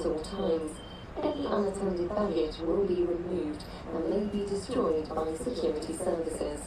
at all times. Any unattended baggage will be removed and may be destroyed by security services.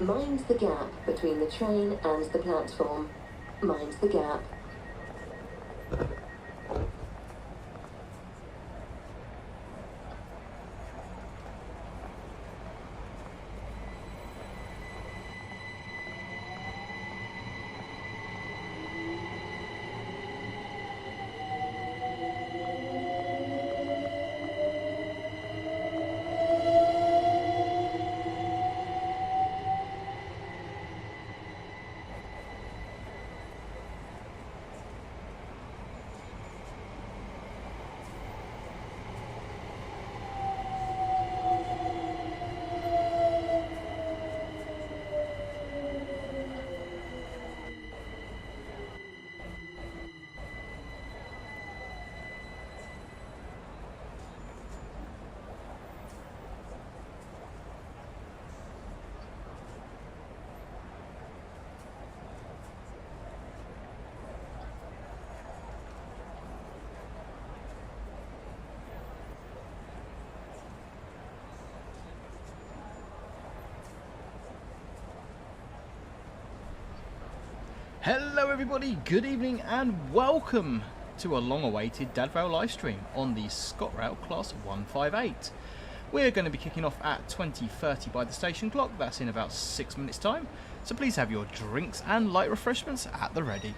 Mind the gap between the train and the platform. Mind the gap. Hello everybody, good evening and welcome to a long-awaited Dadrail livestream on the Scotrail Class 158. We're going to be kicking off at 20:30 by the station clock, that's in about 6 minutes time, so please have your drinks and light refreshments at the ready.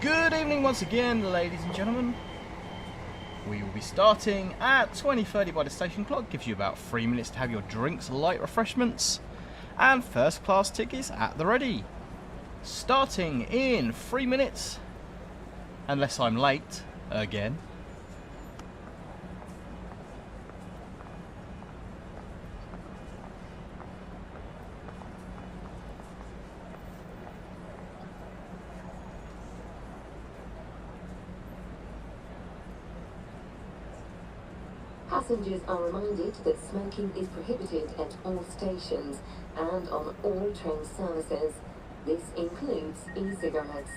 Good evening once again, ladies and gentlemen. We will be starting at 20:30 by the station clock. Gives you about 3 minutes to have your drinks, light refreshments, and first class tickets at the ready. Starting in 3 minutes, unless I'm late again. Passengers are reminded that smoking is prohibited at all stations and on all train services. This includes e-cigarettes.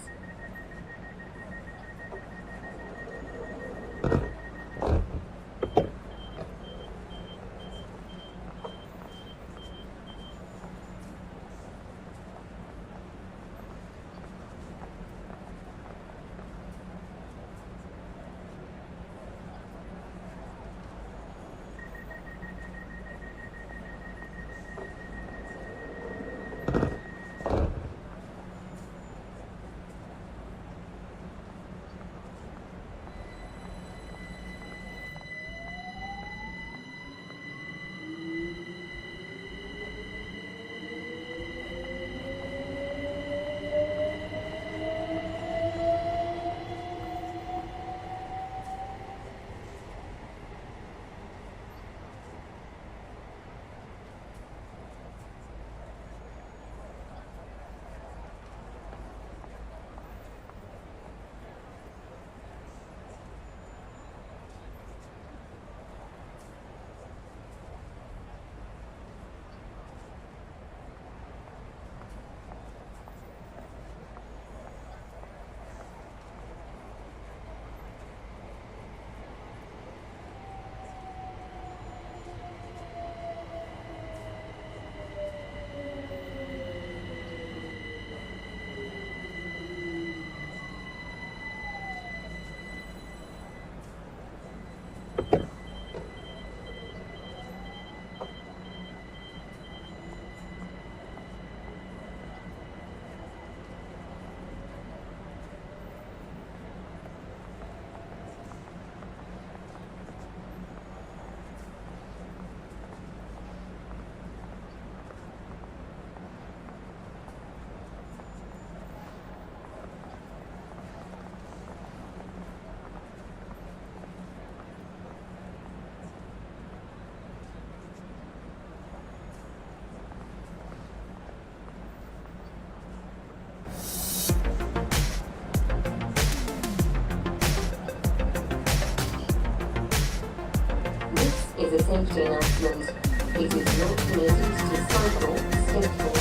Is a safety announcement. It is not permitted to cycle, skateboard,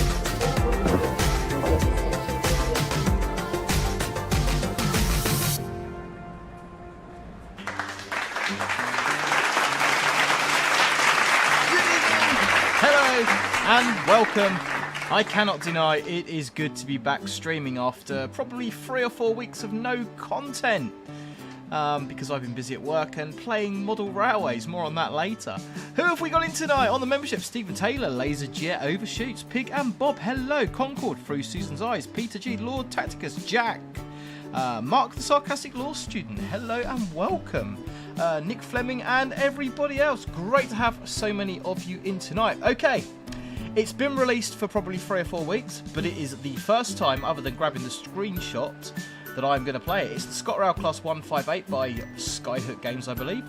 or ride at the station. Hello and welcome. I cannot deny it is good to be back streaming after probably 3 or 4 weeks of no content. Because I've been busy at work and playing model railways. More on that later. Who have we got in tonight on the membership? Stephen Taylor, Laser Jet, Overshoots, Pig and Bob. Hello, Concord, Through Susan's Eyes, Peter G, Lord Tacticus, Jack, Mark the Sarcastic Law Student. Hello and welcome. Nick Fleming and everybody else. Great to have so many of you in tonight. Okay. It's been released for probably 3 or 4 weeks, but it is the first time, other than grabbing the screenshot, that I'm going to play it. It's the Scotrail Class 158 by Skyhook Games, I believe.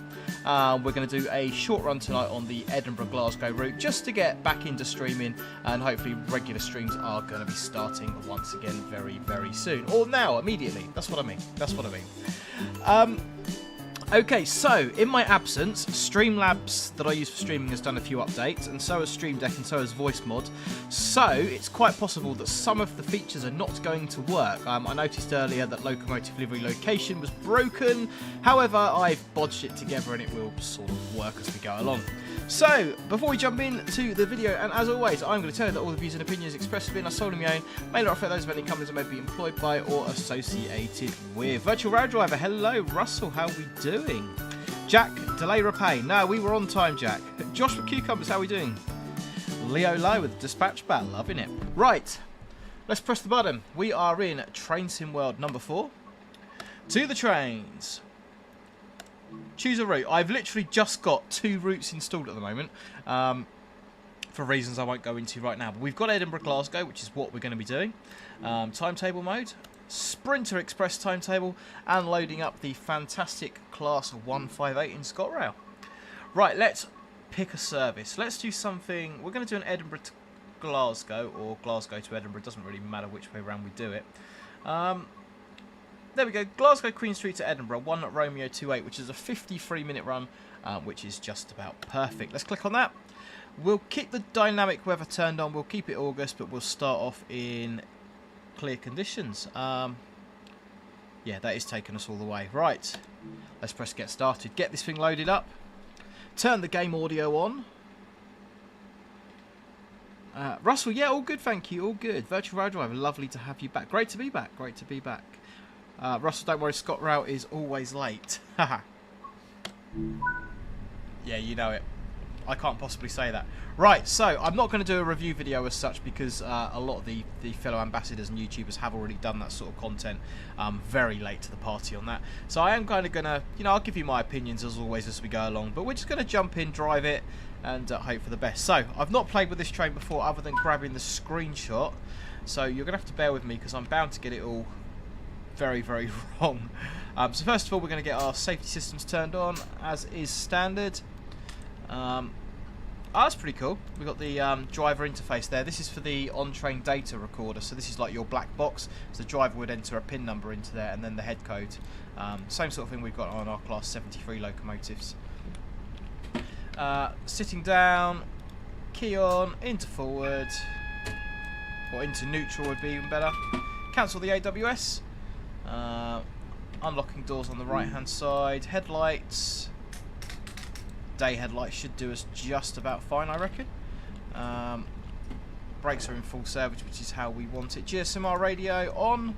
We're going to do a short run tonight on the Edinburgh-Glasgow route just to get back into streaming, and hopefully regular streams are going to be starting once again very, very soon. Or now, immediately. That's what I mean. That's what I mean. Okay, so in my absence, Streamlabs that I use for streaming has done a few updates, and so has Stream Deck and so has Voice Mod. So it's quite possible that some of the features are not going to work. I noticed earlier that Locomotive Livery Location was broken. However, I've bodged it together and it will sort of work as we go along. So, before we jump into the video, and as always, I'm going to tell you that all the views and opinions expressed within are solely my own, may not reflect those of any companies that may be employed by or associated with. Virtual Road Driver, hello. Russell, how are we doing? Jack, delay repay. No, we were on time, Jack. Josh with Cucumbers, how are we doing? Leo Low with Dispatch Bat, loving it. Right, let's press the button. We are in Train Sim World number 4. To the trains. Choose a route. I've literally just got 2 routes installed at the moment, for reasons I won't go into right now. But we've got Edinburgh, Glasgow, which is what we're going to be doing. Timetable mode, Sprinter Express timetable, and loading up the fantastic Class 158 in Scotrail. Right, let's pick a service. Let's do something. We're going to do an Edinburgh to Glasgow, or Glasgow to Edinburgh. It doesn't really matter which way around we do it. There we go. Glasgow Queen Street to Edinburgh, 1 Romeo 28, which is a 53-minute run, which is just about perfect. Let's click on that. We'll keep the dynamic weather turned on. We'll keep it August, but we'll start off in clear conditions. Yeah, that is taking us all the way. Right. Let's press get started. Get this thing loaded up. Turn the game audio on. Russell, yeah, all good, thank you, all good. Virtual Road Driver, lovely to have you back. Great to be back, great to be back. Russell, don't worry, Scotrail is always late. Haha. Yeah, you know it. I can't possibly say that. Right, so I'm not going to do a review video as such because a lot of the fellow ambassadors and YouTubers have already done that sort of content. Very late to the party on that. So I am kind of going to, you know, I'll give you my opinions as always as we go along. But we're just going to jump in, drive it, and hope for the best. So I've not played with this train before other than grabbing the screenshot. So you're going to have to bear with me because I'm bound to get it all very, very wrong. So first of all, we're going to get our safety systems turned on as is standard. That's pretty cool. We've got the driver interface there. This is for the on-train data recorder. So this is like your black box. So the driver would enter a PIN number into there and then the head code. Same sort of thing we've got on our Class 73 locomotives. Sitting down, key on, into forward, or into neutral would be even better. Cancel the AWS. Unlocking doors on the right hand side. Headlights. Day headlights should do us just about fine, I reckon. Brakes are in full service, which is how we want it. GSMR radio on.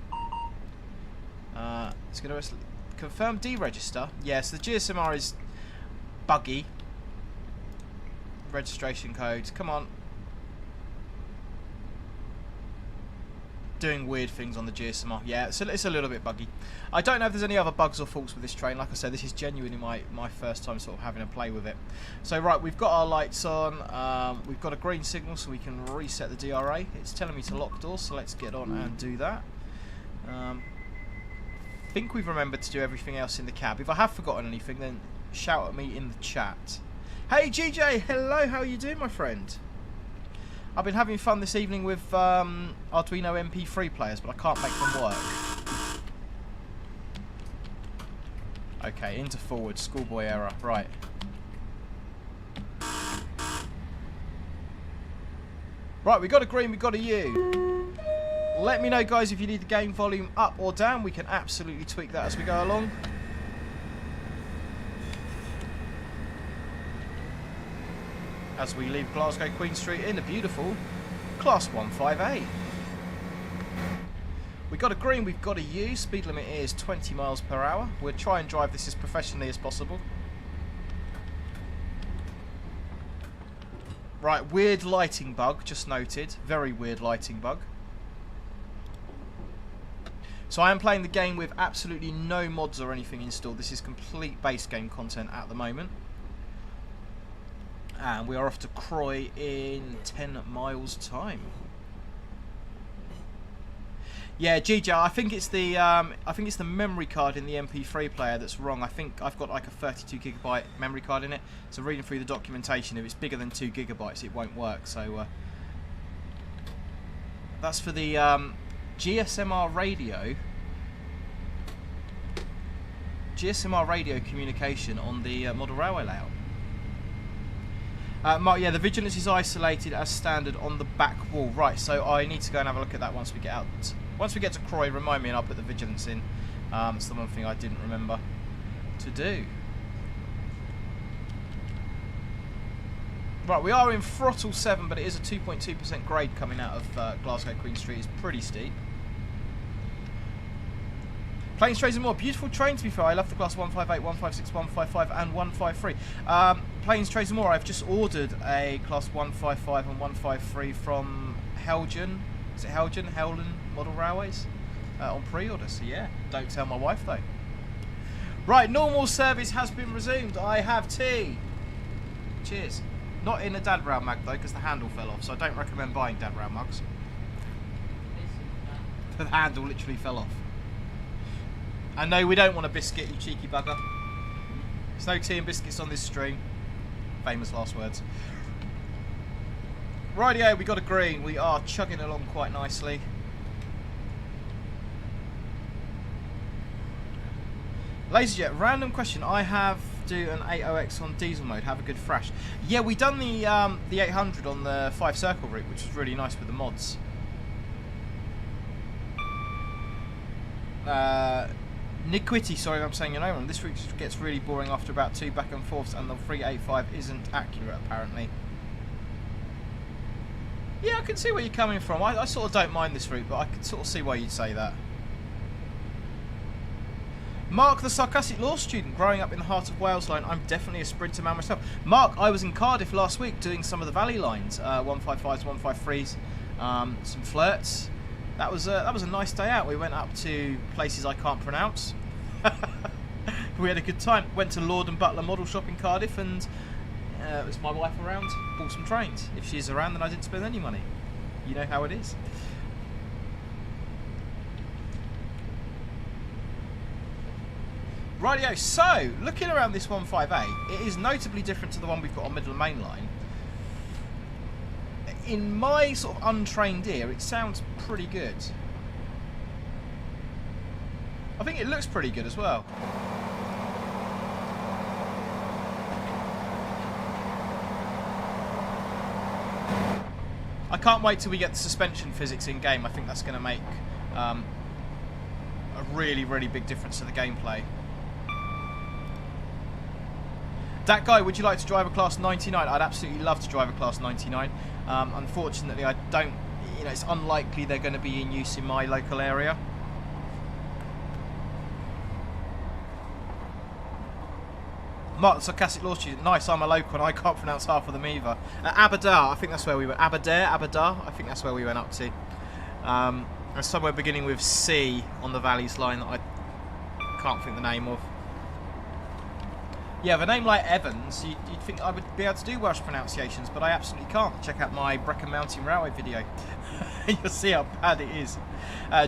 It's going to confirm deregister. Yes, the GSMR is buggy. Registration code. Come on. Doing weird things on the GSMR. Yeah, it's a little bit buggy. I don't know if there's any other bugs or faults with this train. Like I said, this is genuinely my first time sort of having a play with it. So right, we've got our lights on. We've got a green signal so we can reset the DRA. It's telling me to lock doors, so let's get on and do that. I think we've remembered to do everything else in the cab. If I have forgotten anything, then shout at me in the chat. Hey GJ, hello, how are you doing, my friend? I've been having fun this evening with Arduino MP3 players, but I can't make them work. Okay, into forward, schoolboy error, right. Right, we got a green, we got a U. Let me know, guys, if you need the game volume up or down. We can absolutely tweak that as we go along. As we leave Glasgow Queen Street in the beautiful Class 158. We've got a green, we've got a U. Speed limit is 20 miles per hour. We'll try and drive this as professionally as possible. Right, weird lighting bug, just noted. Very weird lighting bug. So I am playing the game with absolutely no mods or anything installed. This is complete base game content at the moment. And we are off to Croy in 10 miles time. Yeah, GJ, I think it's the memory card in the MP3 player that's wrong. I think I've got like a 32GB memory card in it. So reading through the documentation, if it's bigger than 2GB, it won't work. So that's for the GSMR radio. GSMR radio communication on the model railway layout. Yeah, the vigilance is isolated as standard on the back wall. Right, so I need to go and have a look at that once we get out. Once we get to Croy, remind me and I'll put the vigilance in. It's the one thing I didn't remember to do. Right, we are in throttle 7, but it is a 2.2% grade coming out of Glasgow Queen Street. It's pretty steep. Planes, trains and more. Beautiful train, to be fair. I love the Class 158, 156, 155 and 153. Planes, trains and more. I've just ordered a Class 155 and 153 from Helgen. Is it Helgen? Howland Model Railways? On pre-order, so yeah. Don't tell my wife, though. Right, normal service has been resumed. I have tea. Cheers. Not in a Dad Rail mug though, because the handle fell off, so I don't recommend buying Dad Rail mugs. The handle literally fell off. And no, we don't want a biscuit, you cheeky bugger. There's no tea and biscuits on this stream. Famous last words. Rightio, we got a green. We are chugging along quite nicely. LaserJet, random question. I have do an 80X on diesel mode. Have a good thrash. Yeah, we done the 800 on the 5 circle route, which was really nice with the mods. Niquity, sorry if I'm saying your name wrong. This route gets really boring after about 2 back and forths, and the 385 isn't accurate apparently. Yeah, I can see where you're coming from. I sort of don't mind this route, but I can sort of see why you'd say that. Mark, the sarcastic law student, growing up in the heart of Wales line. I'm definitely a sprinter man myself. Mark, I was in Cardiff last week doing some of the valley lines, 155s, 153s, some flirts. That was a nice day out. We went up to places I can't pronounce. We had a good time. Went to Lord and Butler Model Shop in Cardiff, and was my wife around? Bought some trains. If she's around, then I didn't spend any money. You know how it is. Rightio, so looking around this 158, it is notably different to the one we've got on Middle and Main Line. In my sort of untrained ear, it sounds pretty good. I think it looks pretty good as well. I can't wait till we get the suspension physics in game. I think that's going to make a really, really big difference to the gameplay. That guy, would you like to drive a Class 99? I'd absolutely love to drive a Class 99. Unfortunately, I don't. You know, it's unlikely they're going to be in use in my local area. Mark, the sarcastic law student. Nice, I'm a local and I can't pronounce half of them either. Aberdare, I think that's where we went. Aberdare, I think that's where we went up to. There's somewhere beginning with C on the Valleys line that I can't think the name of. Yeah, with a name like Evans, you'd think I would be able to do Welsh pronunciations, but I absolutely can't. Check out my Brecon Mountain Railway video. You'll see how bad it is.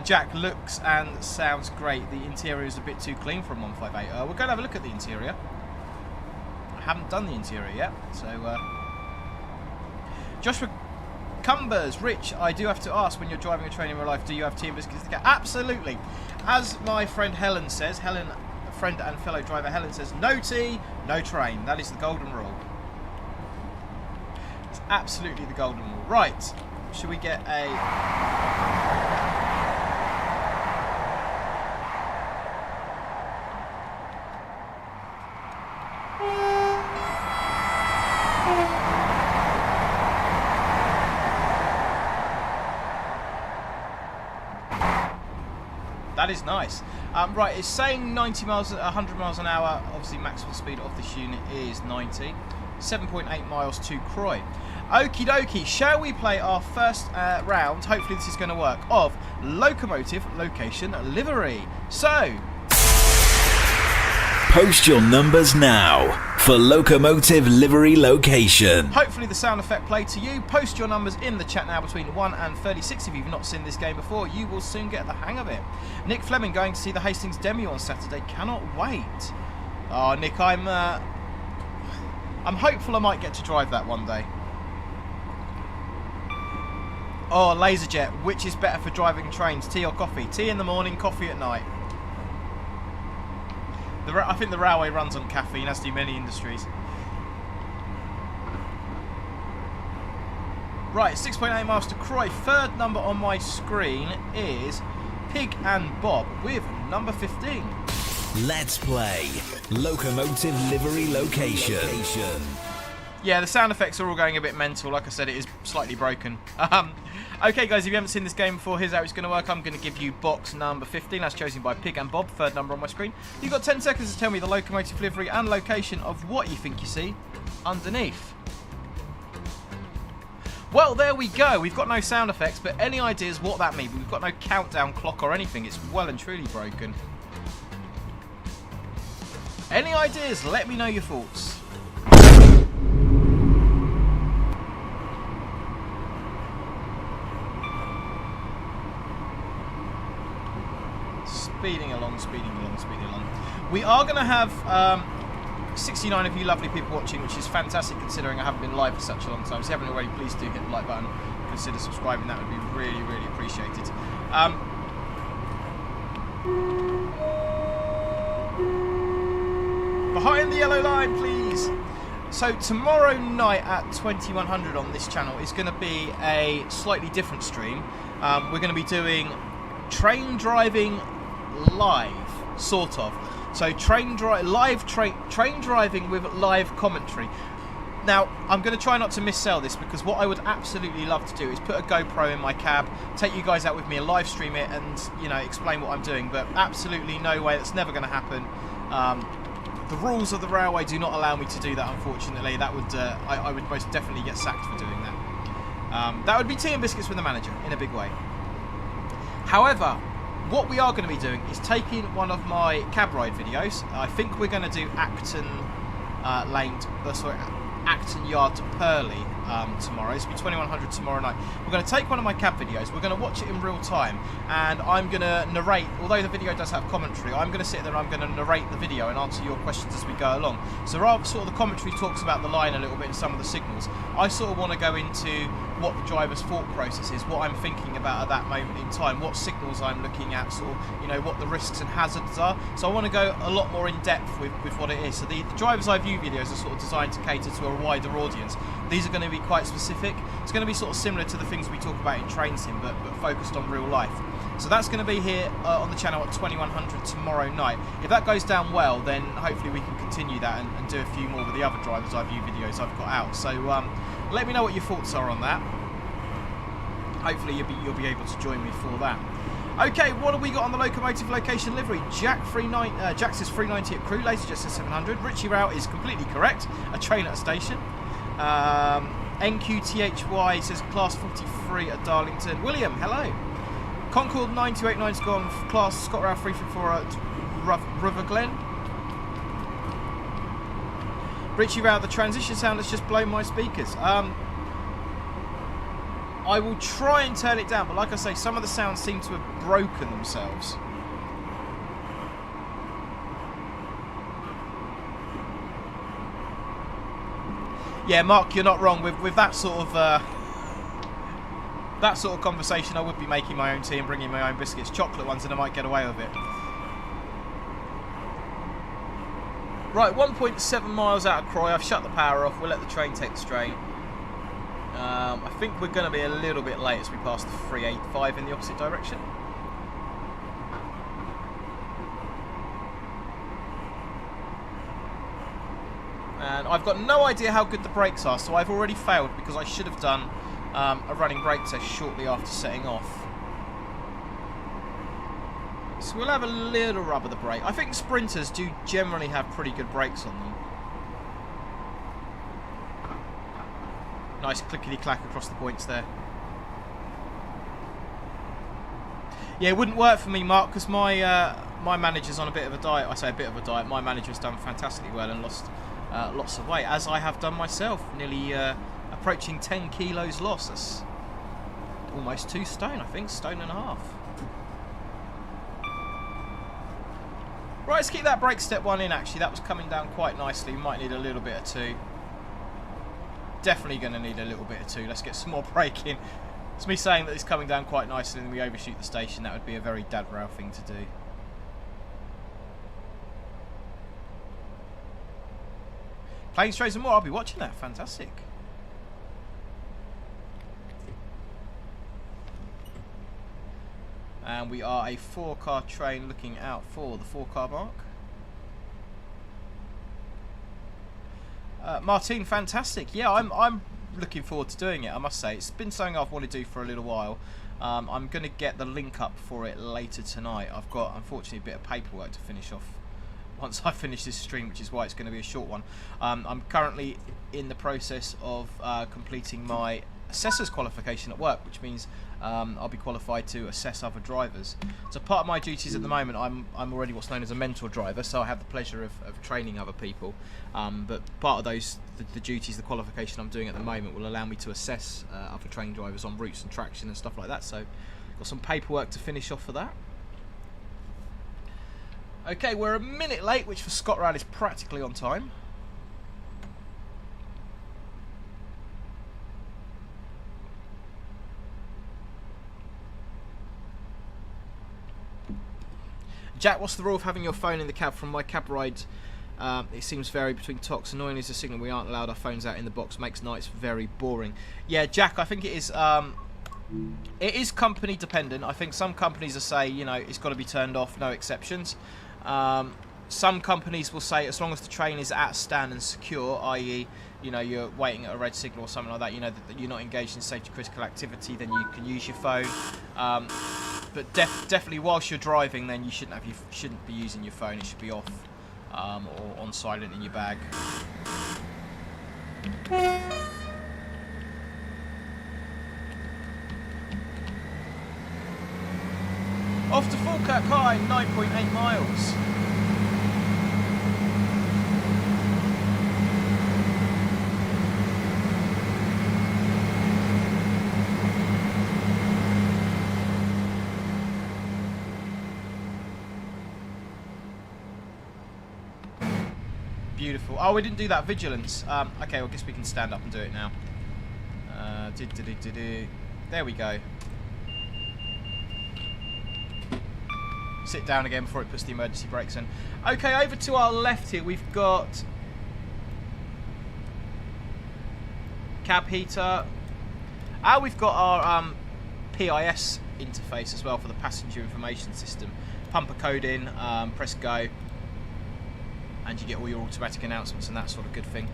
Jack, looks and sounds great. The interior is a bit too clean for a 158. We're going to have a look at the interior. I haven't done the interior yet, so... Joshua Cumbers, Rich, I do have to ask, when you're driving a train in real life, do you have tea and biscuits to get? Absolutely. As my friend Helen says, friend and fellow driver Helen says, no tea, no train. That is the golden rule. It's absolutely the golden rule. Right, should we get a... That is nice. Right, it's saying 90 miles, 100 miles an hour. Obviously, maximum speed of this unit is 90. 7.8 miles to Croy. Okie dokie, shall we play our first round? Hopefully this is going to work. Of Locomotive Location Livery. So... Post your numbers now for Locomotive Livery Location. Hopefully the sound effect played to you. Post your numbers in the chat now between 1 and 36. If you've not seen this game before, you will soon get the hang of it. Nick Fleming going to see the Hastings Demi on Saturday. Cannot wait. Oh, Nick, I'm hopeful I might get to drive that one day. Oh, LaserJet, which is better for driving trains, tea or coffee? Tea in the morning, coffee at night. I think the railway runs on caffeine, as do many industries. Right, 6.8 miles to Croy. Third number on my screen is Pig and Bob with number 15. Let's play Locomotive Livery Location. Yeah, the sound effects are all going a bit mental. Like I said, it is slightly broken. Okay, guys, if you haven't seen this game before, here's how it's going to work. I'm going to give you box number 15, as chosen by Pig and Bob, third number on my screen. You've got 10 seconds to tell me the locomotive livery and location of what you think you see underneath. Well, there we go. We've got no sound effects, but any ideas what that means? We've got no countdown clock or anything. It's well and truly broken. Any ideas? Let me know your thoughts. Speeding along, speeding along, speeding along. We are going to have 69 of you lovely people watching, which is fantastic considering I haven't been live for such a long time. So if you haven't already, please do hit the like button. Consider subscribing. That would be really, really appreciated. Behind the yellow line, please. So tomorrow night at 2100 on this channel is going to be a slightly different stream. We're going to be doing train driving live, sort of. So train driving with live commentary. Now, I'm going to try not to missell this, because what I would absolutely love to do is put a GoPro in my cab, take you guys out with me and live stream it and, you know, explain what I'm doing, but absolutely no way, that's never going to happen. The rules of the railway do not allow me to do that, unfortunately. That would, I would most definitely get sacked for doing that. That would be tea and biscuits with the manager, in a big way. However, what we are going to be doing is taking one of my cab ride videos. I think we're going to do Acton Acton Yard to Purley tomorrow. It's going to be 2100 tomorrow night. We're going to take one of my cab videos, we're going to watch it in real time, and I'm going to narrate. Although the video does have commentary, I'm going to sit there and I'm going to narrate the video and answer your questions as we go along. So rather, sort of the commentary talks about the line a little bit and some of the signals, I sort of want to go into what the driver's thought process is, what I'm thinking about at that moment in time, what signals I'm looking at, sort of, you know, what the risks and hazards are. So I want to go a lot more in depth with what it is. So the driver's eye view videos are sort of designed to cater to a wider audience. These are going to be quite specific. It's going to be sort of similar to the things we talk about in train sim, but focused on real life. So that's going to be here on the channel at 2100 tomorrow night. If that goes down well, then hopefully we can continue that and do a few more with the other driver's eye view videos I've got out. So let me know what your thoughts are on that. Hopefully you'll be able to join me for that. Okay, what have we got on the Locomotive Location livery? Jack says 390 at Crew, Laser Jet says 700. Richie Rao is completely correct. A train at a station. NQTHY says Class 43 at Darlington. William, hello. Concord 9289's gone Class Scotrail 334 at River Glen. Richie Rao, the transition sound has just blown my speakers. I will try and turn it down, but like I say, some of the sounds seem to have broken themselves. Yeah, Mark, you're not wrong. With that sort of conversation, I would be making my own tea and bringing my own biscuits, chocolate ones, and I might get away with it. Right, 1.7 miles out of Croy. I've shut the power off. We'll let the train take the strain. I think we're going to be a little bit late as we pass the 385 in the opposite direction. And I've got no idea how good the brakes are, so I've already failed because I should have done a running brake test shortly after setting off. So we'll have a little rub of the brake. I think sprinters do generally have pretty good brakes on them. Nice clickety-clack across the points there. Yeah, it wouldn't work for me, Mark, because my manager's on a bit of a diet. I say a bit of a diet. My manager's done fantastically well and lost lots of weight, as I have done myself. Nearly approaching 10 kilos loss. That's almost 2 stone, I think. Stone and a half. Right, let's keep that brake step 1 in, actually. That was coming down quite nicely. We might need a little bit of 2. Definitely going to need a little bit of 2. Let's get some more brake in. It's me saying that it's coming down quite nicely and we overshoot the station. That would be a very dad row thing to do. Planes, trains and more. I'll be watching that. Fantastic. And we are a 4-car train looking out for the 4-car mark. Martine, fantastic. Yeah, I'm looking forward to doing it, I must say. It's been something I've wanted to do for a little while. I'm going to get the link up for it later tonight. I've got, unfortunately, a bit of paperwork to finish off once I finish this stream, which is why it's going to be a short one. I'm currently in the process of completing my assessor's qualification at work, which means I'll be qualified to assess other drivers. So part of my duties at the moment, I'm already what's known as a mentor driver, so I have the pleasure of training other people. But part of those, the duties, the qualification I'm doing at the moment will allow me to assess other trained drivers on routes and traction and stuff like that. So got some paperwork to finish off for that. Okay, we're a minute late, which for Scotrail is practically on time. Jack, what's the rule of having your phone in the cab? From my cab ride, it seems vary between talks. Annoying is a signal we aren't allowed our phones out in the box. Makes nights very boring. Yeah, Jack, I think it is company dependent. I think some companies will say, you know, it's got to be turned off, no exceptions. Some companies will say as long as the train is at stand and secure, i.e., you know, you're waiting at a red signal or something like that, you know, that you're not engaged in safety critical activity, then you can use your phone. But definitely whilst you're driving, then you shouldn't be using your phone. It should be off or on silent in your bag. Off to Falkirk High, 9.8 miles. Beautiful. Oh, we didn't do that vigilance. Okay, well, I guess we can stand up and do it now. There we go. Sit down again before it puts the emergency brakes in. Okay, over to our left here, we've got cab heater. We've got our PIS interface as well for the passenger information system. Pump a code in, press go, and you get all your automatic announcements and that sort of good thing.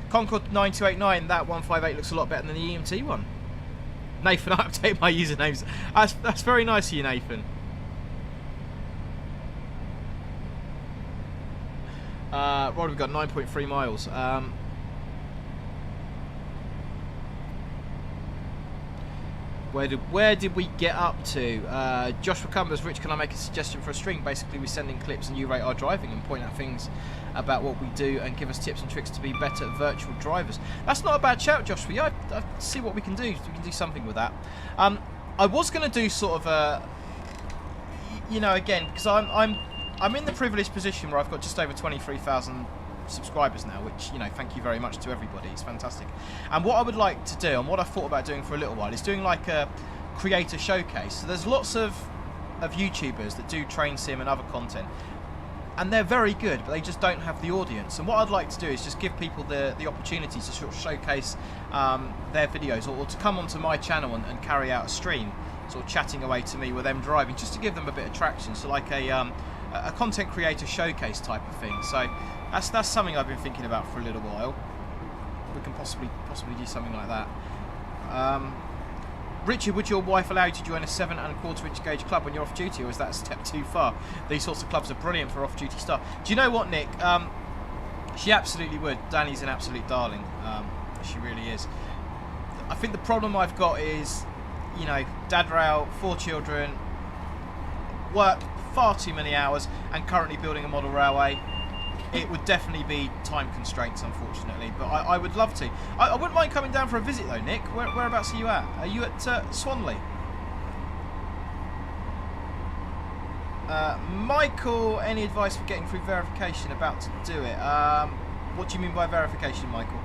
Concord 9289, that 158 looks a lot better than the EMT one. Nathan, I update my usernames. That's very nice of you, Nathan. Right, we've got 9.3 miles. Where did we get up to? Joshua Cumbers, Rich, can I make a suggestion for a string? Basically, we send in clips and you rate our driving and point out things about what we do and give us tips and tricks to be better virtual drivers. That's not a bad shout, Joshua. Yeah, I see what we can do. We can do something with that. I was going to do sort of a, you know, again, because I'm in the privileged position where I've got just over 23,000 subscribers now, which, you know, thank you very much to everybody. It's fantastic. And what I would like to do, and what I've thought about doing for a little while, is doing like a creator showcase. So there's lots of YouTubers that do train sim and other content, and they're very good, but they just don't have the audience. And what I'd like to do is just give people the opportunity to sort of showcase their videos, or to come onto my channel and carry out a stream, sort of chatting away to me with them driving, just to give them a bit of traction. So like a content creator showcase type of thing. So that's something I've been thinking about for a little while. We can possibly do something like that. Richard, would your wife allow you to join a 7¼ inch gauge club when you're off duty, or is that a step too far? These sorts of clubs are brilliant for off-duty staff. Do you know what, Nick? She absolutely would. Danny's an absolute darling. She really is. I think the problem I've got is, you know, dad rail, 4 children, work far too many hours, and currently building a model railway. It would definitely be time constraints, unfortunately, but I would love to. I wouldn't mind coming down for a visit though, Nick. Whereabouts are you at? Are you at Swanley? Michael, any advice for getting through verification? About to do it. What do you mean by verification, Michael?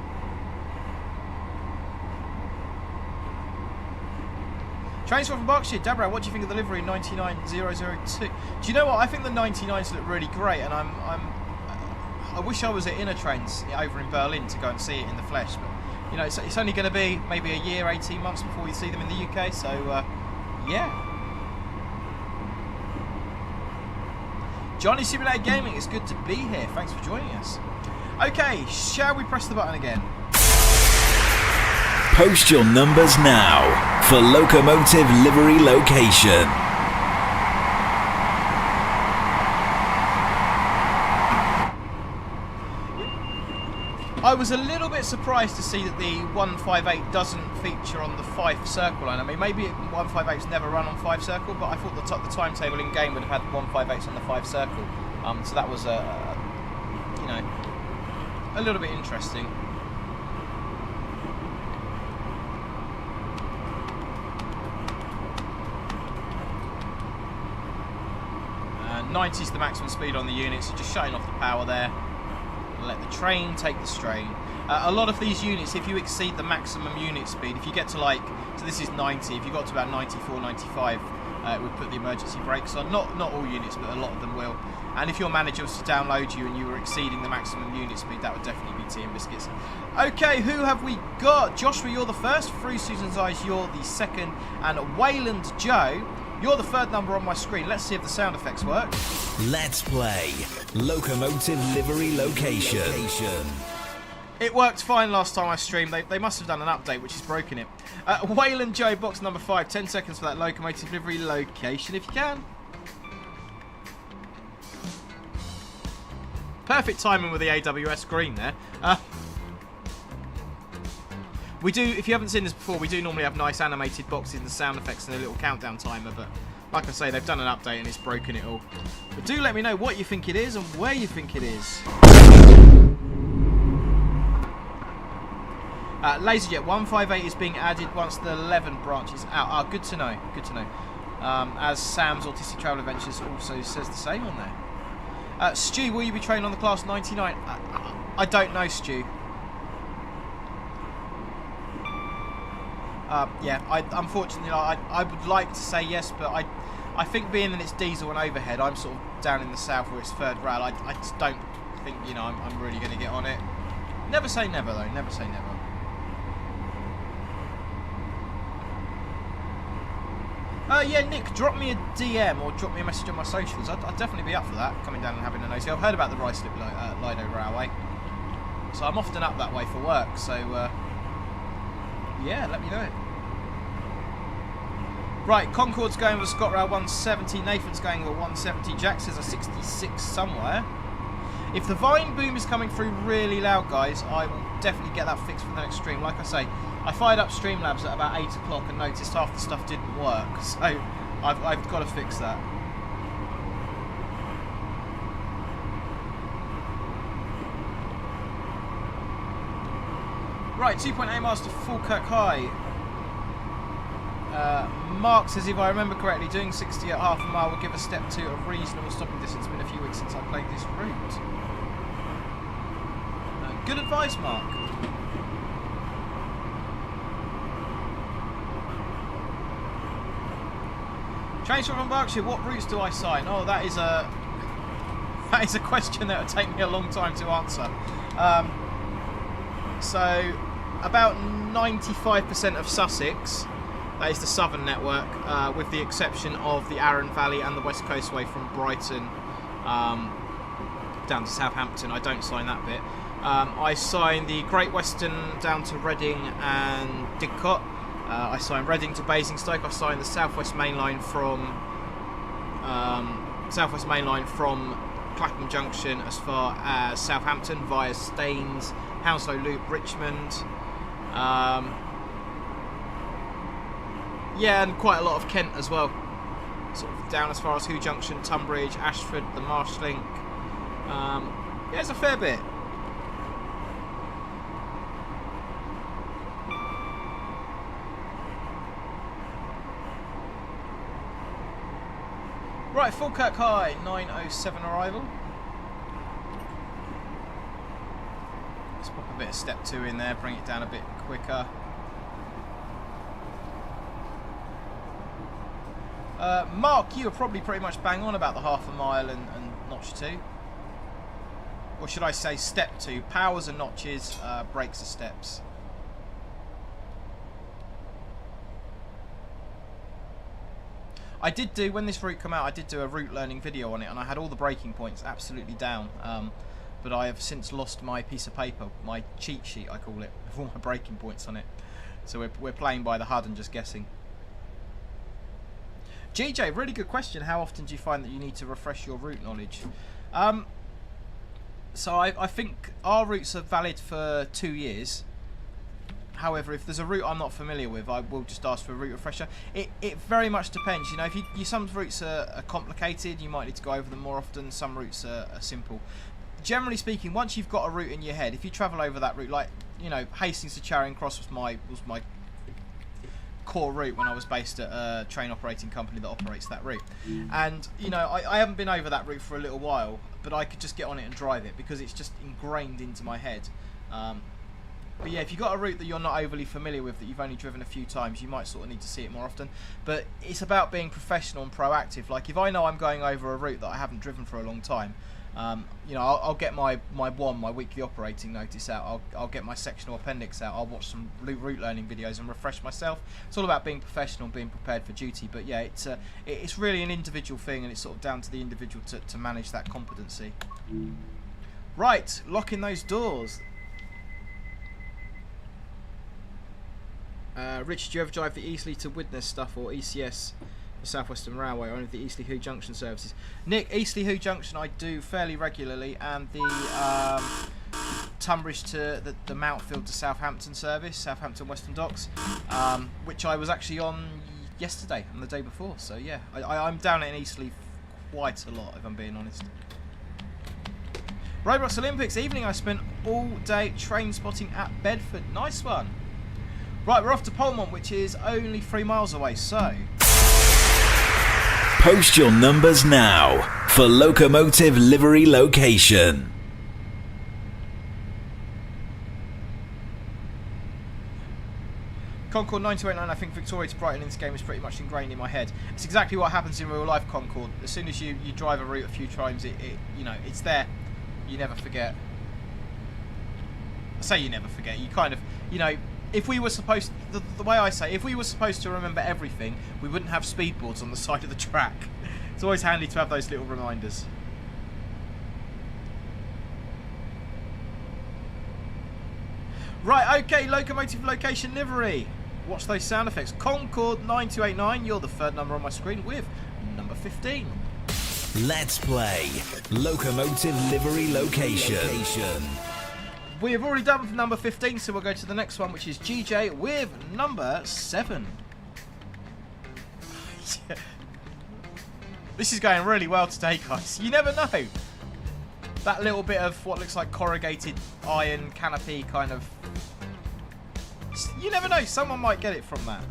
Transfer from Berkshire, Dabra, what do you think of the livery 99002? Do you know what? I think the 99s look really great, and I wish I was at Inner Trains over in Berlin to go and see it in the flesh, but you know, it's only going to be maybe a year, 18 months before we see them in the UK, so yeah. Johnny Simulator Gaming, it's good to be here. Thanks for joining us. Okay, shall we press the button again? Post your numbers now for Locomotive Livery Location. I was a little bit bit surprised to see that the 158 doesn't feature on the Fife Circle line. I mean, maybe 158's never run on Fife Circle, but I thought the timetable in game would have had 158s on the Fife Circle. So that was you know, a little bit interesting. And 90's the maximum speed on the unit, so just shutting off the power there. Let the train take the strain. A lot of these units, if you exceed the maximum unit speed, if you get to like, so this is 90, if you got to about 94, 95, it would put the emergency brakes on. Not all units, but a lot of them will. And if your manager was to download you and you were exceeding the maximum unit speed, that would definitely be tea and biscuits. Okay, who have we got? Joshua, you're the first. Through Susan's Eyes, you're the second. And Wayland Joe, you're the third number on my screen. Let's see if the sound effects work. Let's play Locomotive Livery Location. It worked fine last time I streamed. They must have done an update which has broken it. Wayland Joe, box number 5. 10 seconds for that Locomotive Livery Location if you can. Perfect timing with the AWS green there. We do, if you haven't seen this before, we do normally have nice animated boxes and sound effects and a little countdown timer, but like I say, they've done an update and it's broken it all. But do let me know what you think it is and where you think it is. Laserjet 158 is being added once the 11 branch is out. Ah, good to know, good to know. As Sam's Autistic Travel Adventures also says the same on there. Stu, will you be trained on the Class 99? I don't know, Stu. Yeah, unfortunately, I would like to say yes, but I think being that it's diesel and overhead, I'm sort of down in the south where it's third rail. I just don't think, you know, I'm really going to get on it. Never say never, though. Never say never. Yeah, Nick, drop me a DM or drop me a message on my socials. I'd definitely be up for that, coming down and having a nosy. I've heard about the Ruislip Lido Railway, so I'm often up that way for work, so yeah, let me know. Right, Concorde's going with a Scotrail 170, Nathan's going with a 170, Jack says a 66 somewhere. If the Vine boom is coming through really loud, guys, I will definitely get that fixed for the next stream. Like I say, I fired up Streamlabs at about 8 o'clock and noticed half the stuff didn't work, so I've got to fix that. Right, 2.8 miles to Falkirk High. Mark says, if I remember correctly, doing 60 at half a mile will give a step 2 a reasonable stopping distance. It's been a few weeks since I played this route. Good advice, Mark. Chainsaw from Berkshire, what routes do I sign? Oh, that is a question that would take me a long time to answer. So, about 95% of Sussex, that is the southern network, with the exception of the Arun Valley and the West Coastway from Brighton down to Southampton. I don't sign that bit. I sign the Great Western down to Reading and Didcot. I sign Reading to Basingstoke. I sign the Southwest Main Line from Clapham Junction as far as Southampton via Staines, Hounslow Loop, Richmond. Yeah, and quite a lot of Kent as well. Sort of down as far as Hoo Junction, Tunbridge, Ashford, the Marsh Link. Yeah, it's a fair bit. Right, Falkirk High, 9:07 arrival. Let's pop a bit of step 2 in there, bring it down a bit quicker. Mark, you are probably pretty much bang on about the half a mile and notch 2. Or should I say step 2. Powers are notches, brakes are steps. I did do, when this route came out, I did do a route learning video on it, and I had all the braking points absolutely down. But I have since lost my piece of paper, my cheat sheet I call it, with all my braking points on it. So we're playing by the HUD and just guessing. GJ, really good question. How often do you find that you need to refresh your route knowledge? So I think our routes are valid for 2 years. However, if there's a route I'm not familiar with, I will just ask for a route refresher. It very much depends. You know, if some routes are complicated, you might need to go over them more often. Some routes are simple. Generally speaking, once you've got a route in your head, if you travel over that route, like, you know, Hastings to Charing Cross was my core route when I was based at a train operating company that operates that route. And, you know, I haven't been over that route for a little while, but I could just get on it and drive it because it's just ingrained into my head. But yeah, if you've got a route that you're not overly familiar with, that you've only driven a few times, you might sort of need to see it more often. But it's about being professional and proactive. Like, if I know I'm going over a route that I haven't driven for a long time, you know, I'll get my WOM, my weekly operating notice out. I'll get my sectional appendix out. I'll watch some route learning videos and refresh myself. It's all about being professional and being prepared for duty. But yeah, it's really an individual thing, and it's sort of down to the individual to manage that competency. Right, locking those doors. Rich, do you ever drive the Eastleigh to Widnes stuff or ECS, the South Western Railway, or any of the Eastleigh Hoo Junction services? Nick, Eastleigh Hoo Junction I do fairly regularly, and the Tunbridge to the Mountfield to Southampton service, Southampton Western Docks, which I was actually on yesterday and the day before. So yeah, I'm down in Eastleigh quite a lot, if I'm being honest. Roadblocks Olympics evening. I spent all day train spotting at Bedford. Nice one. Right, we're off to Polmont, which is only 3 miles away, so... Post your numbers now for Locomotive Livery Location. Concord 9289, I think Victoria to Brighton in this game is pretty much ingrained in my head. It's exactly what happens in real life, Concord. As soon as you drive a route a few times, you know, it's there. You never forget. I say you never forget. You kind of, you know... If we were supposed, the way I say, if we were supposed to remember everything, we wouldn't have speed boards on the side of the track. It's always handy to have those little reminders. Right, okay, Locomotive Location Livery. Watch those sound effects. Concord 9289, you're the third number on my screen with number 15. Let's play Locomotive Livery Location. We have already done for number 15, so we'll go to the next one, which is GJ with number 7. This is going really well today, guys. You never know. That little bit of what looks like corrugated iron canopy kind of... You never know. Someone might get it from that.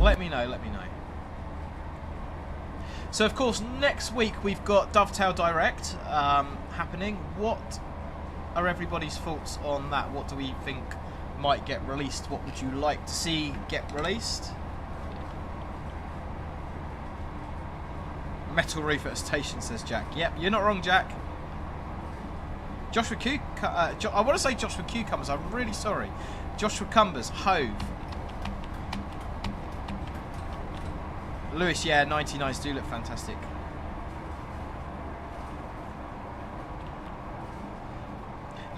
Let me know, let me know. So, of course, next week we've got Dovetail Direct happening. What are everybody's thoughts on that? What do we think might get released? What would you like to see get released? Metal roof at a station, says Jack. Yep, you're not wrong, Jack. Joshua I want to say Joshua Cucumbers. I'm really sorry. Joshua Cumbers, Hove. Lewis, yeah, 99s do look fantastic.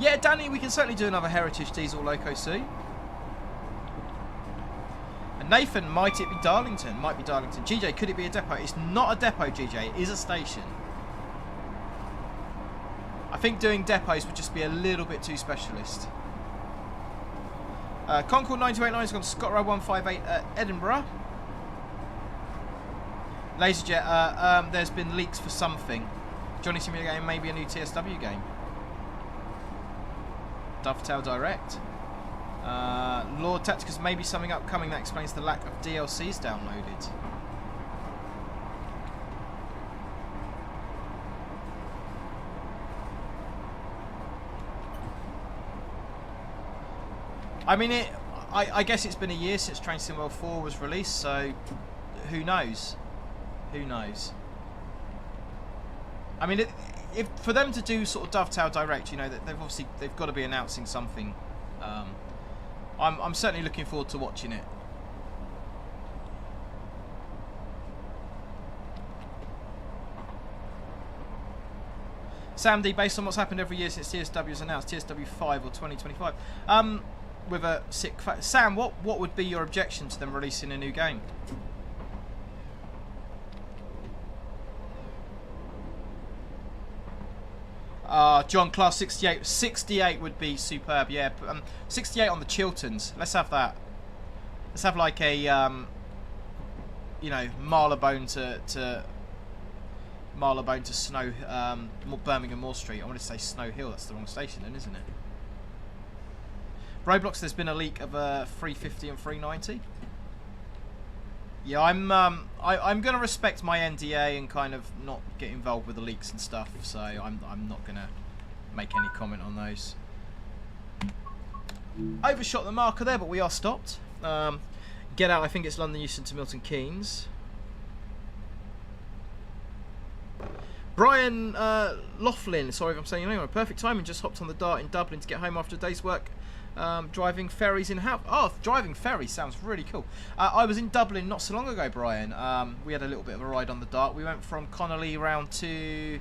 Yeah, Danny, we can certainly do another Heritage Diesel Loco soon. And Nathan, might it be Darlington? Might be Darlington. GJ, could it be a depot? It's not a depot, GJ. It is a station. I think doing depots would just be a little bit too specialist. Concord 9289 has gone to Scotrail 158 at Edinburgh. Laserjet, there's been leaks for something. Johnny Simulator game, maybe a new TSW game. Dovetail Direct. Lord Tacticus, maybe something upcoming that explains the lack of DLCs downloaded. I mean, I guess it's been a year since Train Sim World 4 was released, so who knows? Who knows? I mean, if for them to do sort of Dovetail Direct, you know, that they've got to be announcing something. I'm certainly looking forward to watching it. Sam D, based on what's happened every year since TSW has announced TSW 5 or 2025, with a sick Sam, what would be your objection to them releasing a new game? John, class 68. 68 would be superb, yeah. 68 on the Chilterns. Let's have that. Let's have like a, you know, Marylebone to Snow, Birmingham Moor Street. I want to say Snow Hill. That's the wrong station then, isn't it? Roblox, there's been a leak of 350 and 390. Yeah, I'm going to respect my NDA and kind of not get involved with the leaks and stuff, so I'm not going to make any comment on those. Overshot the marker there, but we are stopped. Get out, I think it's London Euston to Milton Keynes. Brian Laughlin, sorry if I'm saying your name, perfect timing, just hopped on the Dart in Dublin to get home after a day's work. Driving ferries in house. Oh, driving ferries sounds really cool. I was in Dublin not so long ago, Brian. We had a little bit of a ride on the Dart. We went from Connolly round to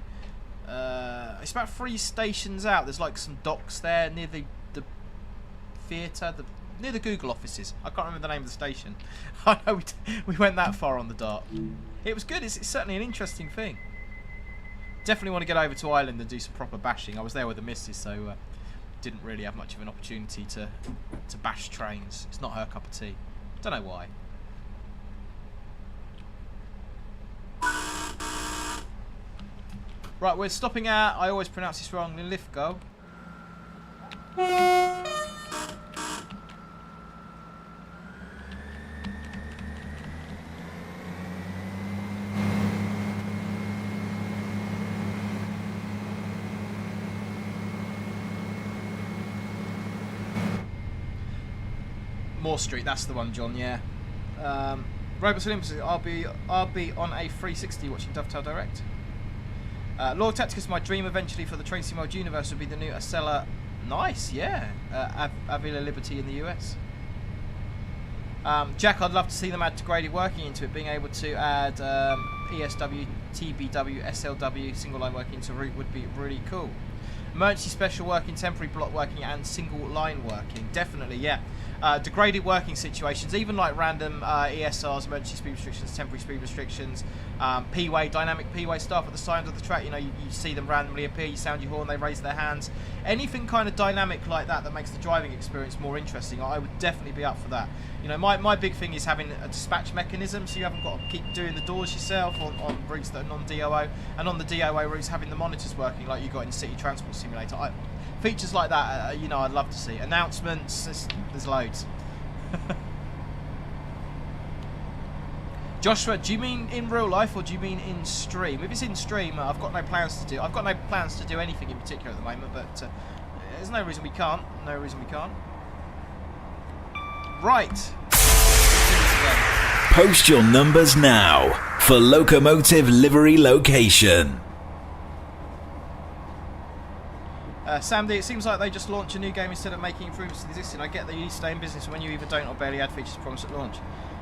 it's about 3 stations out. There's like some docks there near the theatre, near the Google offices. I can't remember the name of the station. I know we went that far on the Dart. It was good. It's certainly an interesting thing. Definitely want to get over to Ireland and do some proper bashing. I was there with the missus, so didn't really have much of an opportunity to bash trains. It's not her cup of tea. Don't know why. Right, we're stopping at, I always pronounce this wrong, Lithgow. Moor Street, that's the one, John. Yeah. Robots Olympus. I'll be on a 360 watching Dovetail Direct. Lord Tacticus, my dream eventually for the Train Sim World universe would be the new Acela. Nice, yeah. Avila Liberty in the US. Jack, I'd love to see them add degraded working into it. Being able to add ESW, TBW, SLW, single line working into route would be really cool. Emergency special working, temporary block working, and single line working. Definitely, yeah. Degraded working situations, even like random ESRs, emergency speed restrictions, temporary speed restrictions, P-way, dynamic P-way stuff at the sides of the track. You know, you see them randomly appear, you sound your horn, they raise their hands. Anything kind of dynamic like that makes the driving experience more interesting. I would definitely be up for that. You know, my big thing is having a dispatch mechanism, so you haven't got to keep doing the doors yourself on routes that are non-DOO, and on the DOO routes having the monitors working like you got in City Transport Simulator. Features like that, you know, I'd love to see. Announcements, there's loads. Joshua, do you mean in real life or do you mean in stream? If it's in stream, I've got no plans to do. I've got no plans to do anything in particular at the moment, but there's no reason we can't. No reason we can't. Right. Post your numbers now for Locomotive Livery Location. Sam D, it seems like they just launch a new game instead of making improvements to the existing. I get that you stay in business when you either don't or barely add features promised at launch.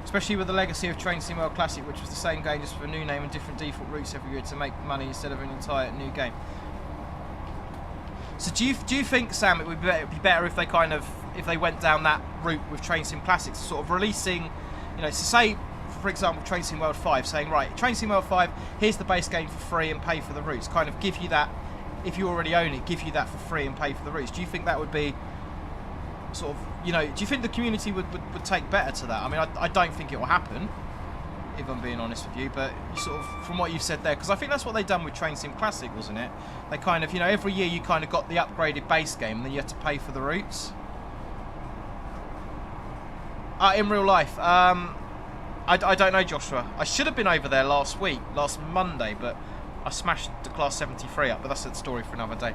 Especially with the legacy of Train Sim World Classic, which was the same game just with a new name and different default routes every year to make money instead of an entire new game. So do you think, Sam, it would be better if they if they went down that route with Train Sim Classics, sort of releasing, you know, so say, for example, Train Sim World 5, saying, right, Train Sim World 5, here's the base game for free and pay for the routes, kind of give you that. If you already own it, give you that for free and pay for the routes. Do you think that would be sort of, you know, do you think the community would take better to that? I mean, I don't think it will happen, if I'm being honest with you, but you sort of, from what you've said there, because I think that's what they done with Train Sim Classic, wasn't it? They kind of, you know, every year you kind of got the upgraded base game and then you had to pay for the routes. In real life, I don't know, Joshua. I should have been over there last Monday, but I smashed the Class 73 up, but that's a story for another day.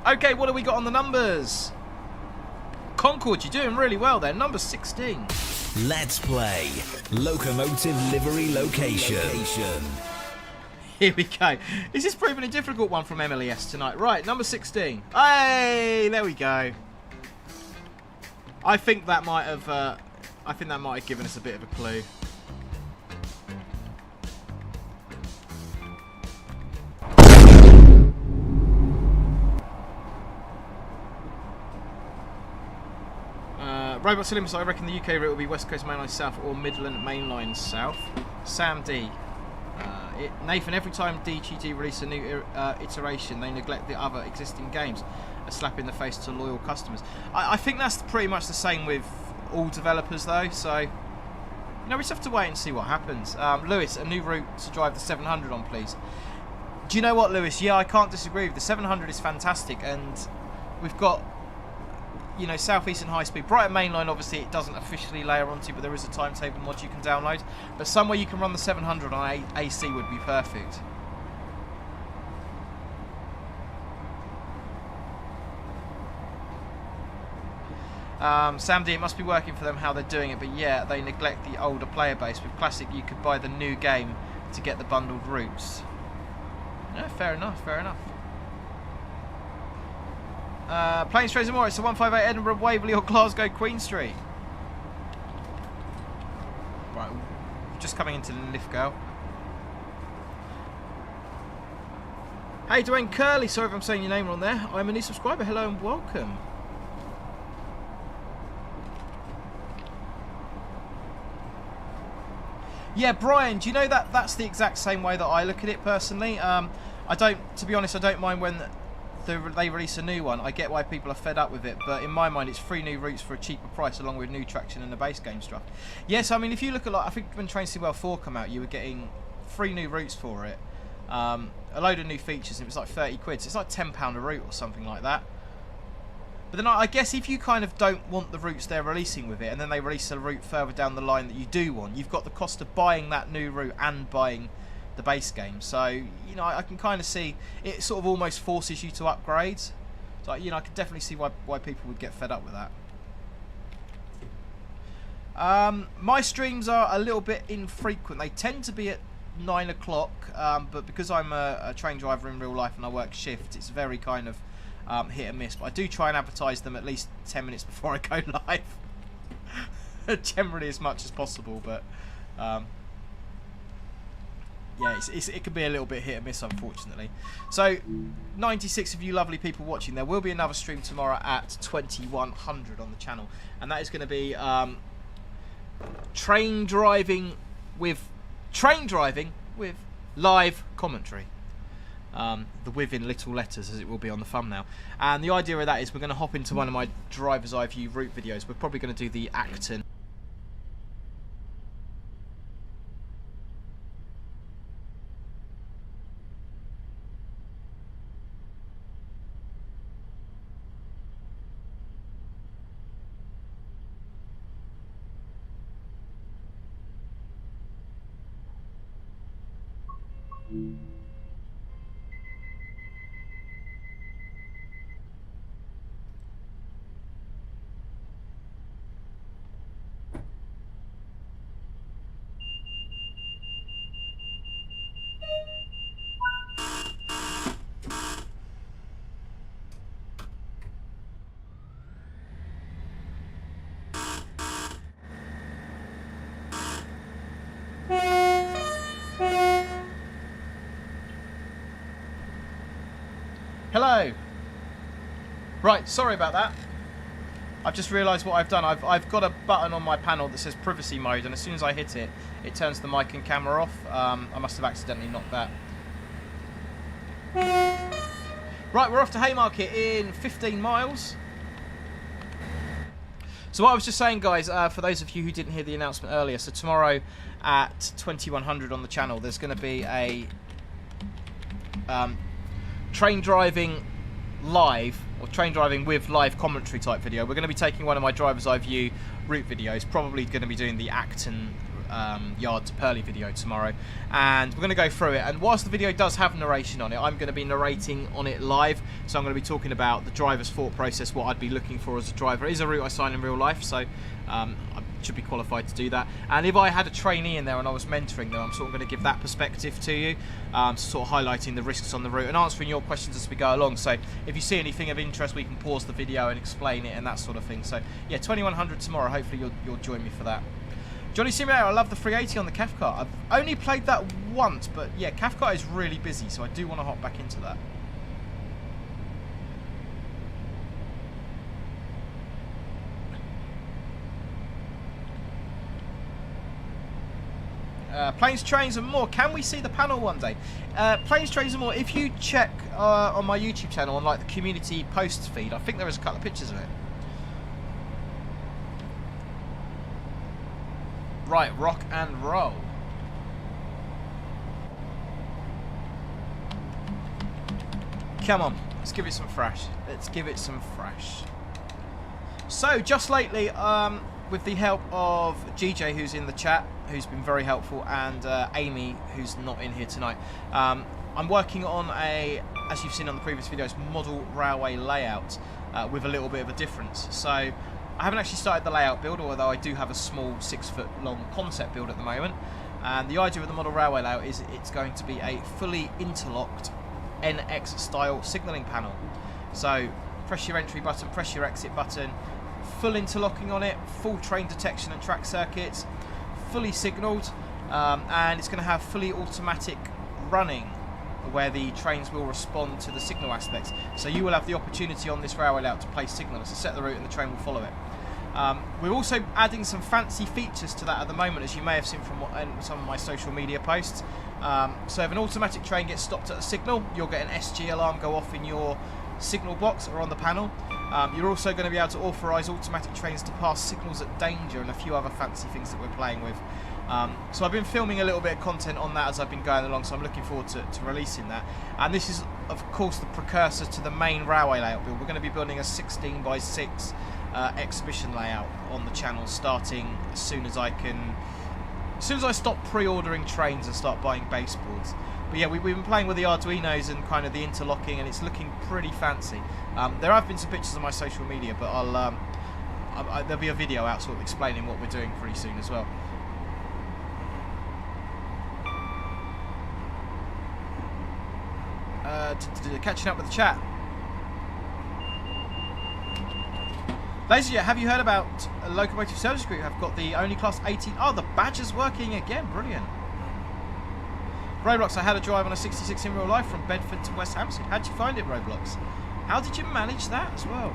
Okay, what have we got on the numbers? Concord, you're doing really well there. Number 16. Let's play Locomotive Livery Location. Here we go. This is proving a difficult one from MLS tonight. Right, number 16. Hey, there we go. I think that might have given us a bit of a clue. Robots Olympus, I reckon the UK route will be West Coast Mainline South or Midland Mainline South. Sam D. Nathan, every time DGG release a new iteration, they neglect the other existing games. A slap in the face to loyal customers. I think that's pretty much the same with all developers, though. So, you know, we just have to wait and see what happens. Lewis, a new route to drive the 700 on, please. Do you know what, Lewis? Yeah, I can't disagree with the 700 is fantastic, and we've got, you know, South Eastern High Speed. Brighton Mainline, obviously, it doesn't officially layer onto, but there is a timetable mod you can download. But somewhere you can run the 700 on AC would be perfect. Sam D, it must be working for them how they're doing it, but yeah, they neglect the older player base. With Classic, you could buy the new game to get the bundled routes. Yeah, fair enough, fair enough. Planes, Trains and More, it's a 158 Edinburg, Waverley or Glasgow, Queen Street. Right, just coming into Lithgow. Hey, Dwayne Curley, sorry if I'm saying your name wrong there. I'm a new subscriber, hello and welcome. Yeah, Brian, do you know that that's the exact same way that I look at it personally? To be honest, I don't mind when they release a new one. I get why people are fed up with it, but in my mind, it's 3 new routes for a cheaper price, along with new traction and the base game stuff. Yes, I mean, if you look at, like, I think when Train Sim World 4 come out, you were getting 3 new routes for it, a load of new features, and it was like 30 quid. So it's like £10 a route or something like that. But then I guess if you kind of don't want the routes they're releasing with it, and then they release a route further down the line that you do want, you've got the cost of buying that new route and buying the base game. So, you know, I can kind of see it sort of almost forces you to upgrade. So, you know, I can definitely see why people would get fed up with that. My streams are a little bit infrequent. They tend to be at 9 o'clock, but because I'm a train driver in real life and I work shifts, it's very kind of hit and miss, but I do try and advertise them at least 10 minutes before I go live. Generally as much as possible, but yeah, it can be a little bit hit and miss, unfortunately. So 96 of you lovely people watching, there will be another stream tomorrow at 2100 on the channel, and that is going to be train driving with live commentary. The with in little letters, as it will be on the thumbnail. And the idea of that is we're going to hop into one of my driver's eye view route videos. We're probably going to do the Acton. Hello. Right, sorry about that. I've just realised what I've done. I've got a button on my panel that says privacy mode, and as soon as I hit it, it turns the mic and camera off. I must have accidentally knocked that. Right, we're off to Haymarket in 15 miles. So what I was just saying, guys, for those of you who didn't hear the announcement earlier, so tomorrow at 2100 on the channel, there's going to be a train driving live, or train driving with live commentary type video. We're going to be taking one of my driver's eye view route videos, probably going to be doing the Acton Yard to Purley video tomorrow, and we're going to go through it. And whilst the video does have narration on it, I'm going to be narrating on it live, so I'm going to be talking about the driver's thought process, what I'd be looking for as a driver. It is a route I sign in real life, so I should be qualified to do that. And if I had a trainee in there and I was mentoring them, I'm sort of going to give that perspective to you, sort of highlighting the risks on the route and answering your questions as we go along. So if you see anything of interest, we can pause the video and explain it and that sort of thing. So yeah, 2100 tomorrow. Hopefully you'll join me for that. Johnny Simulator, I love the 380 on the Cathcart. I've only played that once, but yeah, Cathcart is really busy, so I do want to hop back into that. Planes, Trains and More. Can we see the panel one day? Planes, Trains and More, if you check on my YouTube channel on like the community posts feed, I think there is a couple of pictures of it. Right, rock and roll. Come on, let's give it some fresh. Let's give it some fresh. So, just lately, with the help of GJ, who's in the chat, who's been very helpful, and Amy, who's not in here tonight, I'm working on a, as you've seen on the previous videos, model railway layout with a little bit of a difference. So, I haven't actually started the layout build, although I do have a small 6-foot long concept build at the moment. And the idea of the model railway layout is it's going to be a fully interlocked NX style signalling panel. So, press your entry button, press your exit button, full interlocking on it, full train detection and track circuits, fully signalled, and it's going to have fully automatic running where the trains will respond to the signal aspects. So you will have the opportunity on this railway layout to place signals to set the route and the train will follow it. We're also adding some fancy features to that at the moment, as you may have seen from some of my social media posts. So if an automatic train gets stopped at a signal, you'll get an SG alarm go off in your signal box or on the panel. You're also going to be able to authorise automatic trains to pass signals at danger and a few other fancy things that we're playing with. So I've been filming a little bit of content on that as I've been going along, so I'm looking forward to releasing that. And this is, of course, the precursor to the main railway layout build. We're going to be building a 16x6 exhibition layout on the channel, starting as soon as I stop pre-ordering trains and start buying baseboards. But yeah, we've been playing with the Arduinos and kind of the interlocking, and it's looking pretty fancy. There have been some pictures on my social media, but there'll be a video out sort of explaining what we're doing pretty soon as well. Catching up with the chat. Ladies and gentlemen, have you heard about Locomotive Service Group? Have got the only class 18. Oh, the badger's working again. Brilliant. Roblox, I had a drive on a 66 in real life from Bedford to West Hampstead. How'd you find it, Roblox? How did you manage that as well?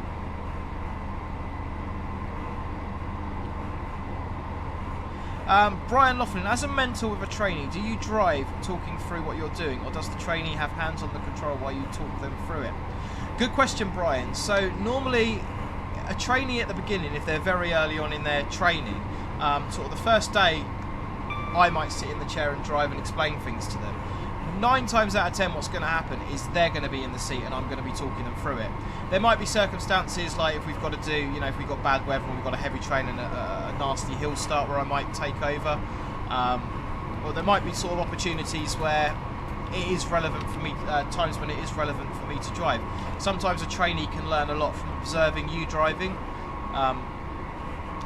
Brian Laughlin, as a mentor with a trainee, do you drive talking through what you're doing, or does the trainee have hands on the control while you talk them through it? Good question, Brian. So normally a trainee at the beginning, if they're very early on in their training, sort of the first day, I might sit in the chair and drive and explain things to them. 9 times out of 10 what's going to happen is they're going to be in the seat and I'm going to be talking them through it. There might be circumstances like if we've got to do, you know, if we've got bad weather and we've got a heavy train and a nasty hill start where I might take over. Or there might be sort of opportunities where it is relevant for me, times when it is relevant for me to drive. Sometimes a trainee can learn a lot from observing you driving.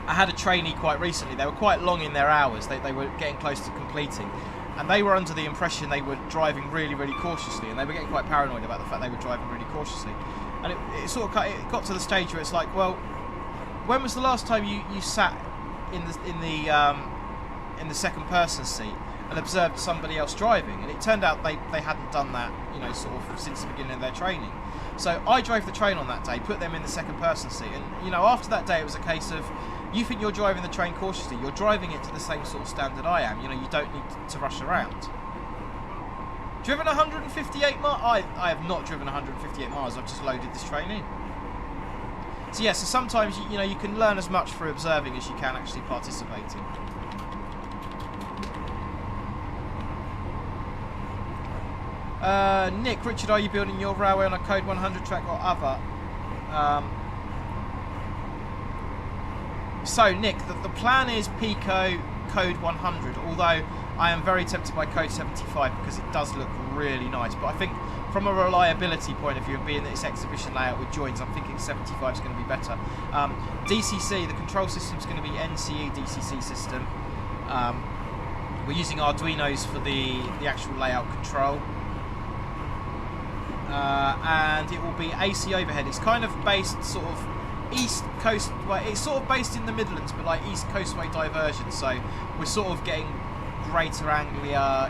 I had a trainee quite recently. They were quite long in their hours. They were getting close to completing. And they were under the impression they were driving really, really cautiously. And they were getting quite paranoid about the fact they were driving really cautiously. And it sort of it got to the stage where it's like, well, when was the last time you sat in the second person seat and observed somebody else driving? And it turned out they hadn't done that, you know, sort of since the beginning of their training. So I drove the train on that day, put them in the second person seat, and you know, after that day it was a case of, you think you're driving the train cautiously, you're driving it to the same sort of standard I am. You know, you don't need to rush around. Driven 158 miles? I have not driven 158 miles, I've just loaded this train in. So yeah, so sometimes you know, you can learn as much through observing as you can actually participating. Nick, Richard, are you building your railway on a Code 100 track or other? So Nick, the plan is Pico Code 100, although I am very tempted by Code 75 because it does look really nice. But I think from a reliability point of view and being that it's exhibition layout with joins, I'm thinking 75 is going to be better. DCC, the control system is going to be NCE DCC system. We're using Arduinos for the actual layout control. And it will be AC overhead. It's kind of based sort of East Coast, well, it's sort of based in the Midlands, but like East Coastway diversion. So we're sort of getting Greater Anglia,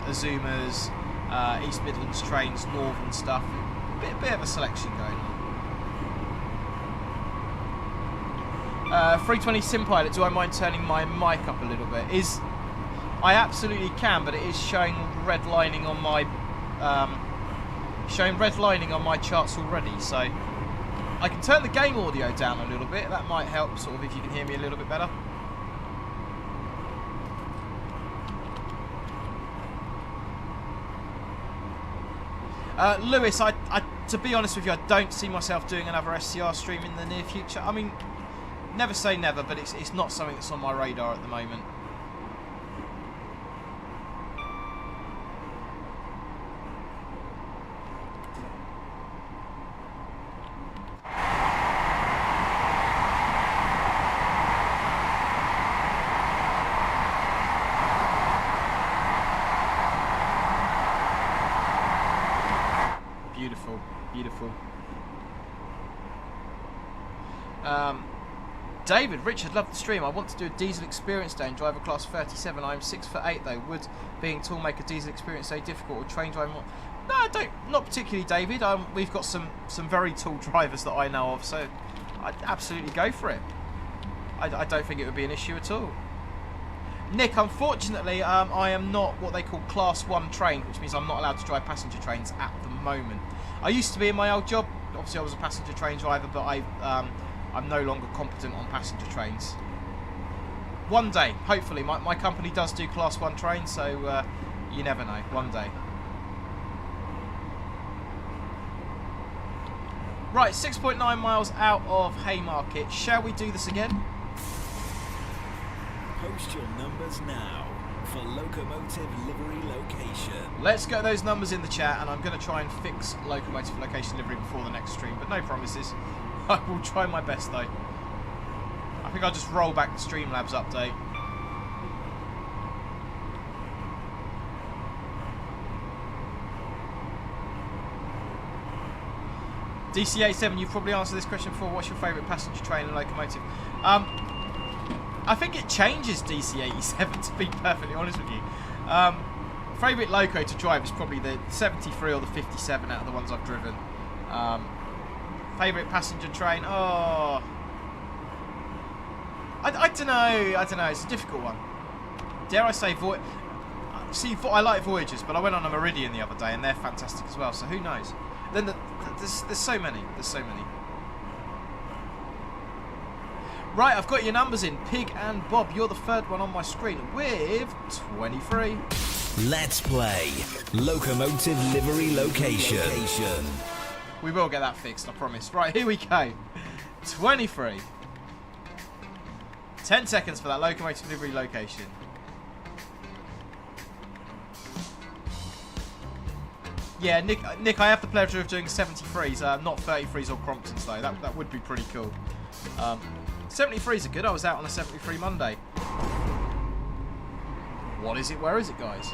Azumas, East Midlands trains, Northern stuff. Bit of a selection going on. 320 Sim Pilot. Do I mind turning my mic up a little bit? I absolutely can, but it is showing redlining on my charts already. So I can turn the game audio down a little bit. That might help, sort of, if you can hear me a little bit better. Lewis, to be honest with you, I don't see myself doing another SCR stream in the near future. I mean, never say never, but it's not something that's on my radar at the moment. Beautiful. David, Richard, love the stream. I want to do a diesel experience day and drive a class 37. I am 6'8" though. Would being tall make a diesel experience day difficult or train driving more? No, I don't. Not particularly, David. We've got some very tall drivers that I know of, so I'd absolutely go for it. I don't think it would be an issue at all. Nick, unfortunately, I am not what they call class 1 trained, which means I'm not allowed to drive passenger trains at the moment. I used to be in my old job. Obviously, I was a passenger train driver, but I'm no longer competent on passenger trains. One day, hopefully, my company does do class 1 trains, so you never know. One day. Right, 6.9 miles out of Haymarket. Shall we do this again? Post your numbers now for Locomotive Livery Location. Let's get those numbers in the chat, and I'm going to try and fix Locomotive Location Livery before the next stream, but no promises. I will try my best though. I think I'll just roll back the Streamlabs update. DC87, you've probably answered this question before. What's your favourite passenger train and locomotive? I think it changes, DC87, to be perfectly honest with you. Favourite loco to drive is probably the 73 or the 57 out of the ones I've driven. Favourite passenger train? Oh, I don't know. It's a difficult one. Dare I say See, I like Voyagers, but I went on a Meridian the other day, and they're fantastic as well. So who knows? Then there's so many. There's so many. Right, I've got your numbers in. Pig and Bob, you're the third one on my screen with 23. Let's play Locomotive Livery Location. We will get that fixed, I promise. Right, here we go. 23. 10 seconds for that Locomotive Livery Location. Yeah, Nick, I have the pleasure of doing 73s, not 33s or Cromptons though. That would be pretty cool. 73s are good. I was out on a 73 Monday. What is it? Where is it, guys?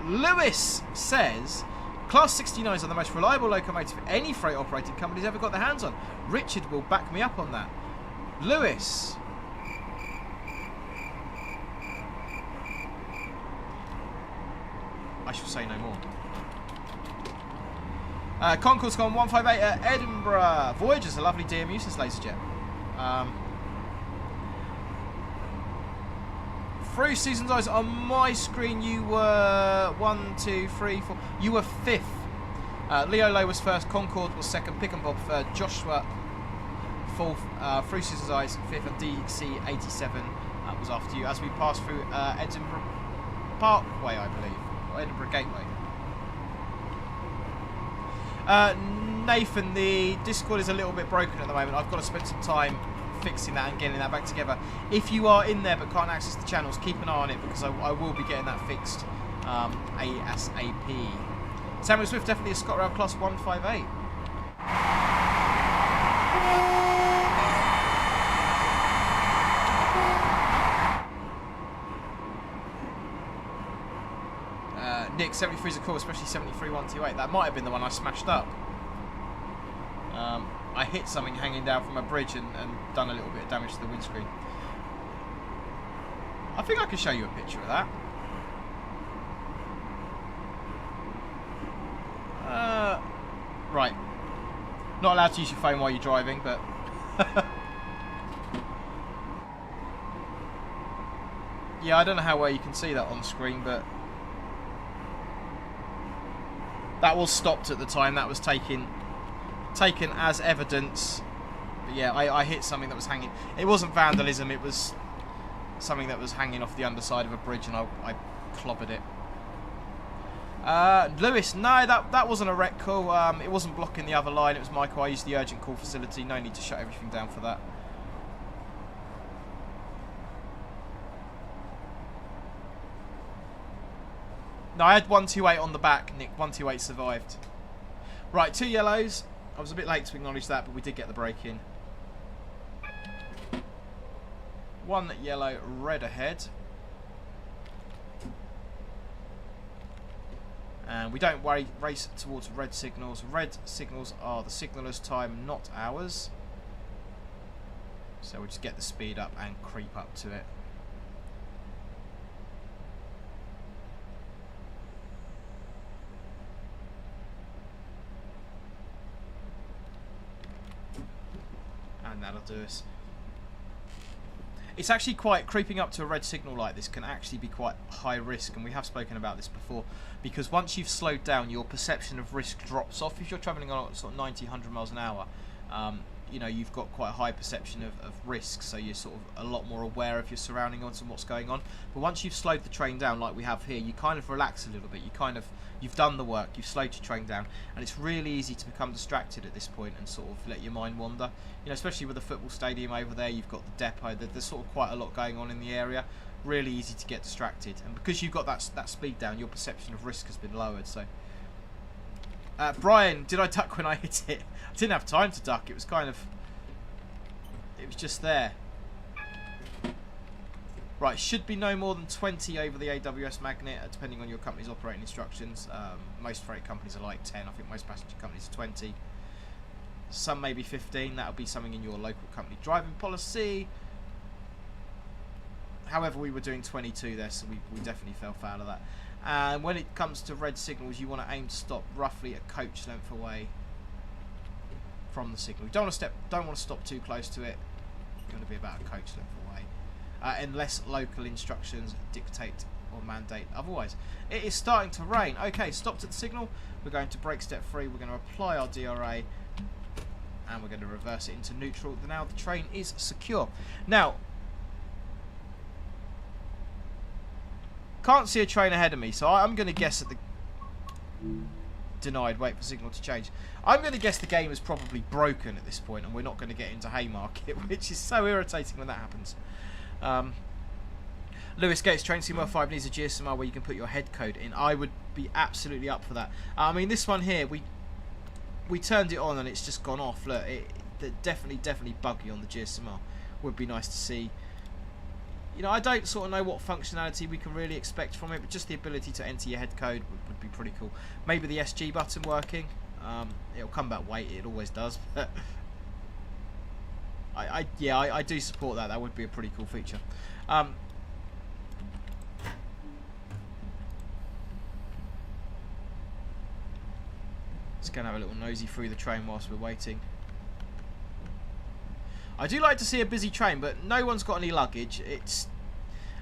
Lewis says, Class 69s are the most reliable locomotive any freight operating company's ever got their hands on. Richard will back me up on that. Lewis. I shall say no more. Concourse gone 158 at Edinburgh. Voyager's a lovely DMU since Laserjet. Through season's eyes on my screen, you were 1, 2, 3, 4. You were 5th. Leo Low was first. Concord was second. Pick and Bob third. Joshua 4th. Through season's eyes 5th. And DC 87 was after you as we passed through Edinburgh Parkway, I believe, or Edinburgh Gateway. Nathan, the Discord is a little bit broken at the moment. I've got to spend some time fixing that and getting that back together. If you are in there but can't access the channels, keep an eye on it because I will be getting that fixed ASAP. Samuel Swift, definitely a Scotrail Class 158. Nick, 73's are cool, especially 73 128. That might have been the one I smashed up. I hit something hanging down from a bridge and done a little bit of damage to the windscreen. I think I can show you a picture of that. Right. Not allowed to use your phone while you're driving, but Yeah, I don't know how well you can see that on screen, but that was stopped at the time. That was taken as evidence. But yeah, I hit something that was hanging. It wasn't vandalism. It was something that was hanging off the underside of a bridge, and I clobbered it. Lewis, no, that wasn't a wreck call. It wasn't blocking the other line. It was Michael. I used the urgent call facility. No need to shut everything down for that. No, I had 128 on the back, Nick. 128 survived. Right, 2 yellows. I was a bit late to acknowledge that, but we did get the break in. 1 yellow, red ahead. And we don't race towards red signals. Red signals are the signaller's time, not ours. So we'll just get the speed up and creep up to it. And that'll do us. It's actually quite, creeping up to a red signal like this can actually be quite high risk, and we have spoken about this before, because once you've slowed down, your perception of risk drops off. If you're travelling on sort of 90, 100 miles an hour, you know, you've got quite a high perception of risk, so you're sort of a lot more aware of your surroundings and what's going on. But once you've slowed the train down, like we have here, you kind of relax a little bit. You've done the work, you've slowed your train down, and it's really easy to become distracted at this point and sort of let your mind wander. You know, especially with the football stadium over there, you've got the depot, there's sort of quite a lot going on in the area. Really easy to get distracted, and because you've got that speed down, your perception of risk has been lowered. So, Brian, did I duck when I hit it? I didn't have time to duck. It was just there. Right, should be no more than 20 over the AWS magnet, depending on your company's operating instructions. Most freight companies are like 10. I think most passenger companies are 20. Some maybe 15. That'll be something in your local company driving policy. However, we were doing 22 there, so we definitely fell foul of that. And when it comes to red signals, you want to aim to stop roughly a coach length away from the signal. You don't want to stop too close to it. You're going to be about a coach length away, unless local instructions dictate or mandate otherwise. It is starting to rain. Okay, stopped at the signal. We're going to brake step 3. We're going to apply our DRA, and we're going to reverse it into neutral. Now the train is secure. Now, can't see a train ahead of me, so I'm going to guess that the denied, wait for signal to change. I'm going to guess the game is probably broken at this point, and we're not going to get into Haymarket, which is so irritating when that happens. Lewis Gates, train CMR5 needs a GSMR where you can put your head code in. I would be absolutely up for that. I mean, this one here, we turned it on and it's just gone off. Look, definitely buggy on the GSMR. Would be nice to see. You know, I don't sort of know what functionality we can really expect from it, but just the ability to enter your head code would be pretty cool. Maybe the SG button working. It'll come back late, it always does. But I do support that. That would be a pretty cool feature. Just gonna have a little nosy through the train whilst we're waiting. I do like to see a busy train, but no one's got any luggage.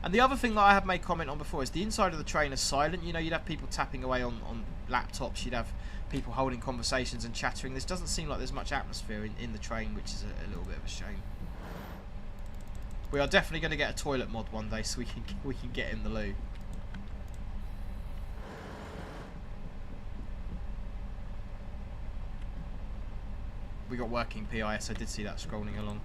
And the other thing that I have made comment on before is the inside of the train is silent. You know, you'd have people tapping away on laptops. You'd have people holding conversations and chattering. This doesn't seem like there's much atmosphere in the train, which is a little bit of a shame. We are definitely going to get a toilet mod one day, so we can get in the loo. We got working PIS, I did see that scrolling along.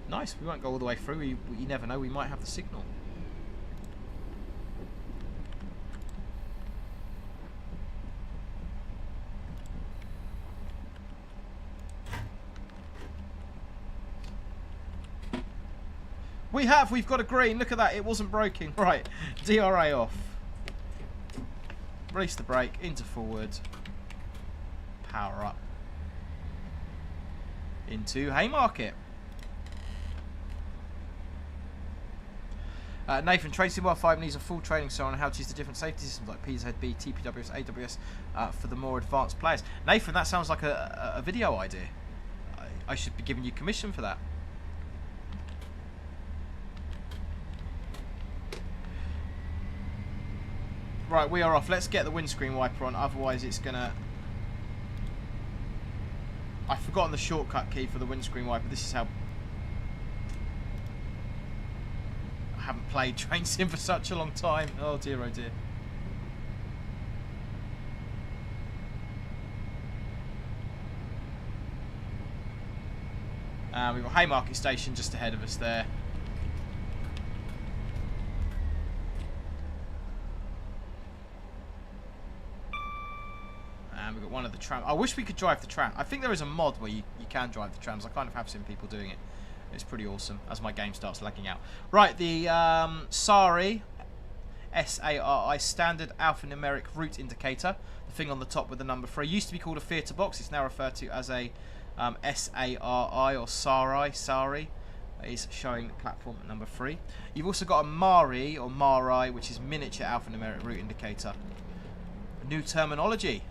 Nice, we won't go all the way through, you never know, we might have the signal. We've got a green, look at that, it wasn't broken. Right, DRA off. Release the brake, into forward, power up, into Haymarket. Nathan, train Sim 5 needs a full training so on how to use the different safety systems like PZB, TPWS, AWS for the more advanced players. Nathan, that sounds like a video idea. I should be giving you commission for that. Right, we are off. Let's get the windscreen wiper on, otherwise it's gonna... I've forgotten the shortcut key for the windscreen wiper. This is how... I haven't played Train Sim for such a long time. Oh dear, oh dear. We've got Haymarket Station just ahead of us there. And we've got one of the trams. I wish we could drive the tram. I think there is a mod where you can drive the trams. I kind of have seen people doing it. It's pretty awesome as my game starts lagging out. Right, the SARI, S-A-R-I, Standard Alphanumeric Route Indicator. The thing on the top with the number 3. Used to be called a theatre box. It's now referred to as a S-A-R-I or SARI is showing platform number 3. You've also got a MARI or MARI, which is Miniature Alphanumeric Route Indicator. New terminology.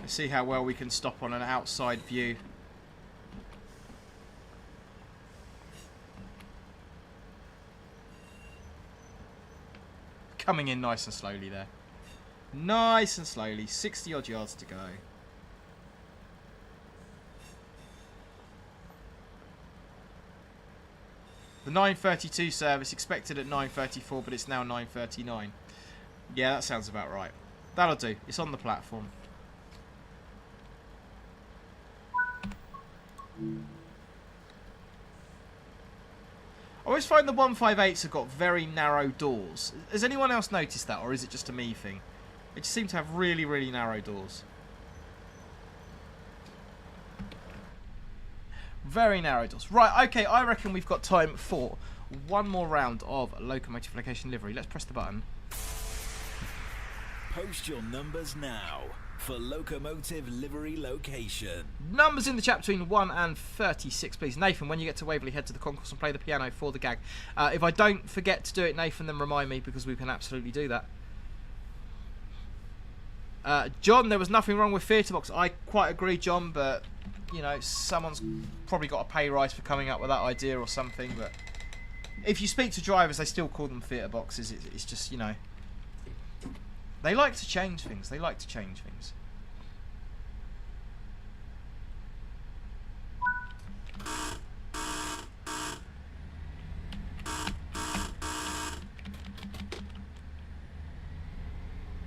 Let's see how well we can stop on an outside view. Coming in nice and slowly there. Nice and slowly. 60 odd yards to go. The 9:32 service expected at 9:34, but it's now 9:39. Yeah, that sounds about right. That'll do. It's on the platform. I always find the 158s have got very narrow doors. Has anyone else noticed that, or is it just a me thing? It just seems to have really, really narrow doors. Very narrow doors. Right, okay, I reckon we've got time for one more round of Locomotive Location Livery. Let's press the button. Post your numbers now for Locomotive Livery Location. Numbers in the chat between 1 and 36, please. Nathan, when you get to Waverley, head to the concourse and play the piano for the gag. If I don't forget to do it, Nathan, then remind me, because we can absolutely do that. John, there was nothing wrong with Theatre Box. I quite agree, John, but, you know, someone's probably got a pay rise for coming up with that idea or something. But if you speak to drivers, they still call them Theatre Boxes. It's just, you know... They like to change things. They like to change things.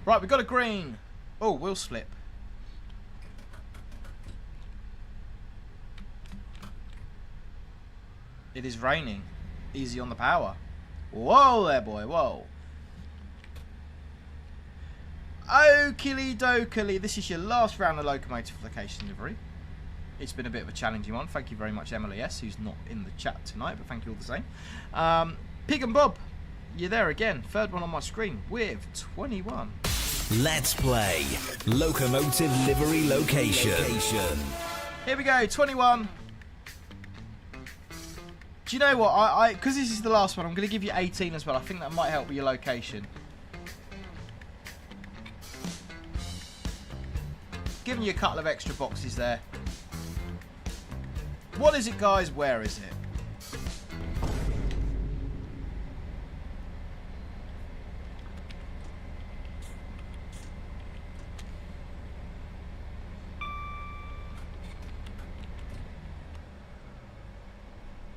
Right, we've got a green. Oh, wheel slip. It is raining. Easy on the power. Whoa there, boy. Whoa. Oakley dokely, this is your last round of Locomotive Location Livery. It's been a bit of a challenging one. Thank you very much, Emily S, who's not in the chat tonight, but thank you all the same. Pig and Bob, you're there again. Third one on my screen with 21. Let's play Locomotive Livery Location. Here we go, 21. Do you know what? Because this is the last one, I'm going to give you 18 as well. I think that might help with your location. Giving you a couple of extra boxes there. What is it, guys? Where is it?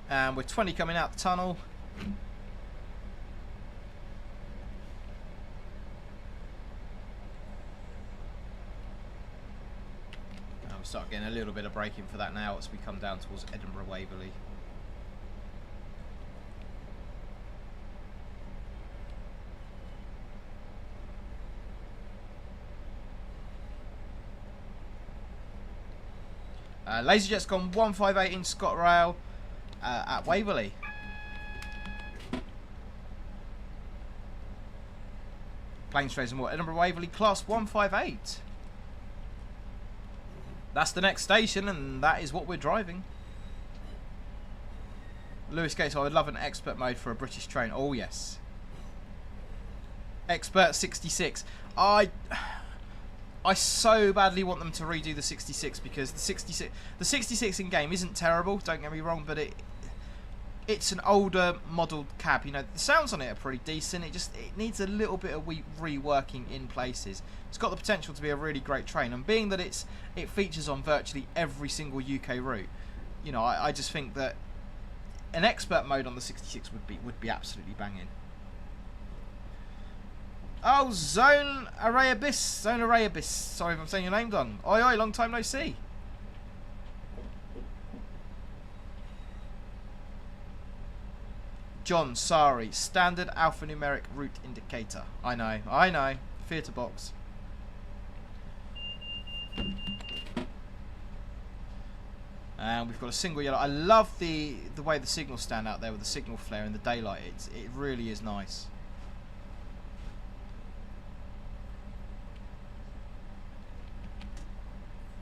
And we're 20 coming out the tunnel. Start getting a little bit of braking for that now as we come down towards Edinburg Waverley. LaserJet's gone 158 in Scotrail at Waverley. Planes, trains and more. Edinburg Waverley Class 158. That's the next station, and that is what we're driving. Lewis Gates, I would love an expert mode for a British train. Oh, yes. Expert 66. I so badly want them to redo the 66 because the 66 in game isn't terrible, don't get me wrong, but it's an older modelled cab. You know, the sounds on it are pretty decent. It needs a little bit of reworking in places. It's got the potential to be a really great train, and being that it features on virtually every single UK route, you know, I just think that an expert mode on the 66 would be absolutely banging. Oh, Zone Arayabis. Sorry if I'm saying your name wrong. Oi, oi, long time no see. John, sorry. Standard alphanumeric route indicator. I know. Theatre box. And we've got a single yellow. I love the way the signals stand out there with the signal flare in the daylight. It really is nice.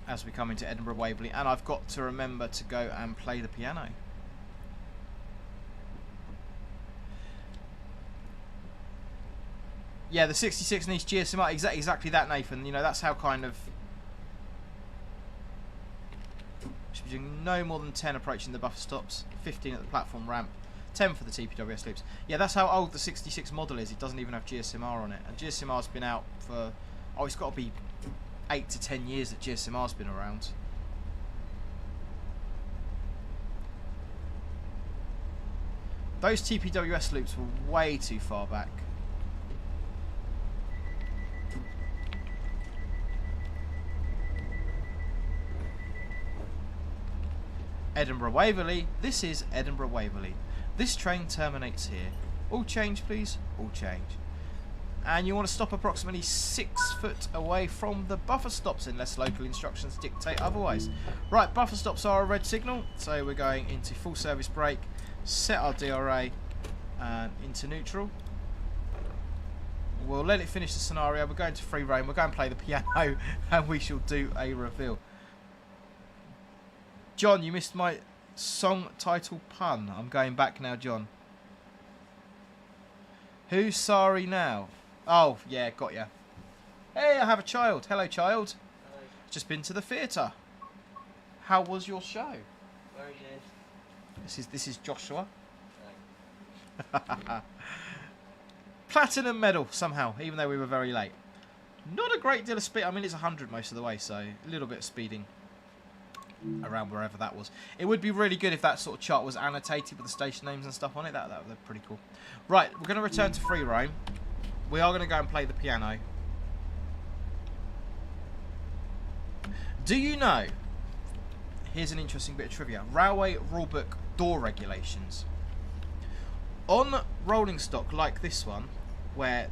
As we come into Edinburg Waverley, and I've got to remember to go and play the piano. Yeah, the 66 needs GSMR. Exactly that, Nathan. You know, that's how kind of... Should be doing no more than 10 approaching the buffer stops, 15 at the platform ramp, 10 for the TPWS loops. Yeah, that's how old the 66 model is. It doesn't even have GSMR on it. And GSMR's been out for... Oh, it's got to be 8 to 10 years that GSMR's been around. Those TPWS loops were way too far back. Edinburg Waverley. This is Edinburg Waverley. This train terminates here. All change, please. All change. And you want to stop approximately 6 foot away from the buffer stops unless local instructions dictate otherwise. Right, buffer stops are a red signal, so we're going into full service brake, set our DRA and into neutral. We'll let it finish the scenario. We're going to free roam. We're going to play the piano and we shall do a reveal. John, you missed my song title pun. I'm going back now, John. Who's sorry now? Oh, yeah, got ya. Hey, I have a child. Hello, child. Hello. Just been to the theatre. How was your show? Very good. This is Joshua. Platinum medal somehow, even though we were very late. Not a great deal of speed. I mean, it's 100 most of the way, so a little bit of speeding around wherever that was. It would be really good if that sort of chart was annotated with the station names and stuff on it. That would be pretty cool. Right, we're going to return to free roam. We are going to go and play the piano. Do you know, here's an interesting bit of trivia, railway rulebook door regulations. On rolling stock like this one, where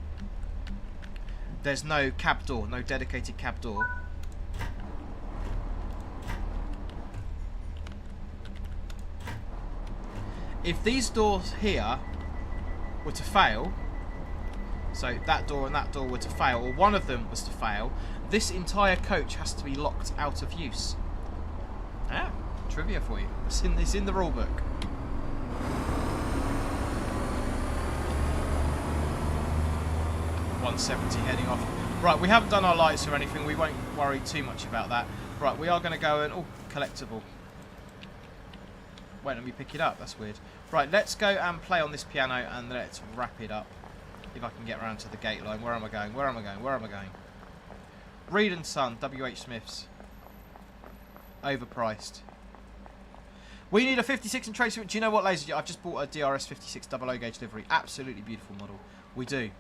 there's no cab door, no dedicated cab door, if these doors here were to fail, so that door and that door were to fail, or one of them was to fail, this entire coach has to be locked out of use. Ah, trivia for you. It's in the rule book. .170 heading off. Right, we haven't done our lights or anything. We won't worry too much about that. Right, we are going to go and... Oh, collectible. Wait, let me pick it up. That's weird. Right, let's go and play on this piano and let's wrap it up. If I can get around to the gate line. Where am I going? Where am I going? Where am I going? Reed and Son, WH Smiths. Overpriced. We need a 56 and tracer. Do you know what, ladies and gentlemen? I've just bought a DRS 56 00 gauge livery. Absolutely beautiful model. We do.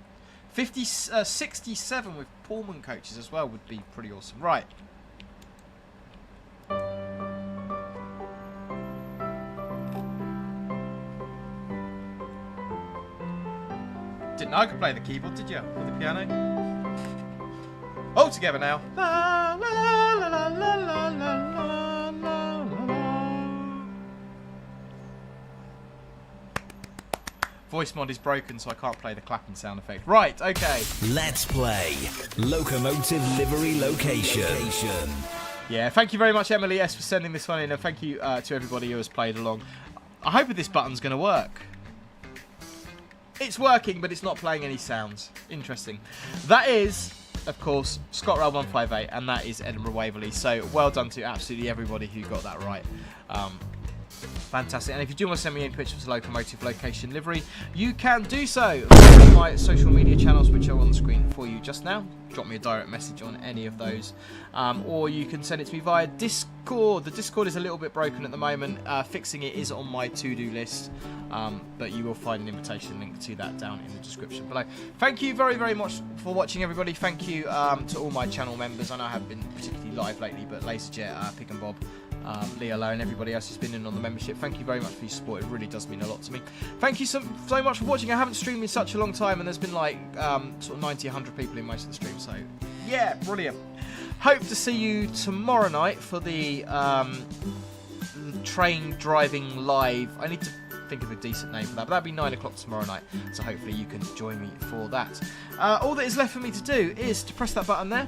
67 with Pullman coaches as well would be pretty awesome. Right. Didn't know I could play the keyboard, did you? With the piano? All together now. La, la, la, la, la, la, la, la, la. voice mod is broken, so I can't play the clapping sound effect. Right, okay. Let's play Locomotive Livery Location. Yeah, thank you very much, Emily S, for sending this one in, and thank you to everybody who has played along. I hope that this button's going to work. It's working, but it's not playing any sounds. Interesting. That is, of course, Scotrail 158, and that is Edinburgh Waverley. So well done to absolutely everybody who got that right. Fantastic. And if you do want to send me any pictures of Locomotive Location Livery, you can do so on my social media channels, which are on the screen for you just now. Drop me a direct message on any of those. Or you can send it to me via Discord. The Discord is a little bit broken at the moment. Fixing it is on my to-do list. But you will find an invitation link to that down in the description below. Thank you very, very much for watching, everybody. Thank you to all my channel members. I know I haven't been particularly live lately, but Laserjet, Pick and Bob, Leo Lowe, and everybody else who's been in on the membership, thank you very much for your support. It really does mean a lot to me. Thank you so much for watching. I haven't streamed in such a long time, and there's been like sort of 90, 100 people in most of the streams, so yeah, brilliant. Hope to see you tomorrow night for the train driving live. I need to think of a decent name for that, but that'll be 9 o'clock tomorrow night, so hopefully you can join me for that. All that is left for me to do is to press that button there.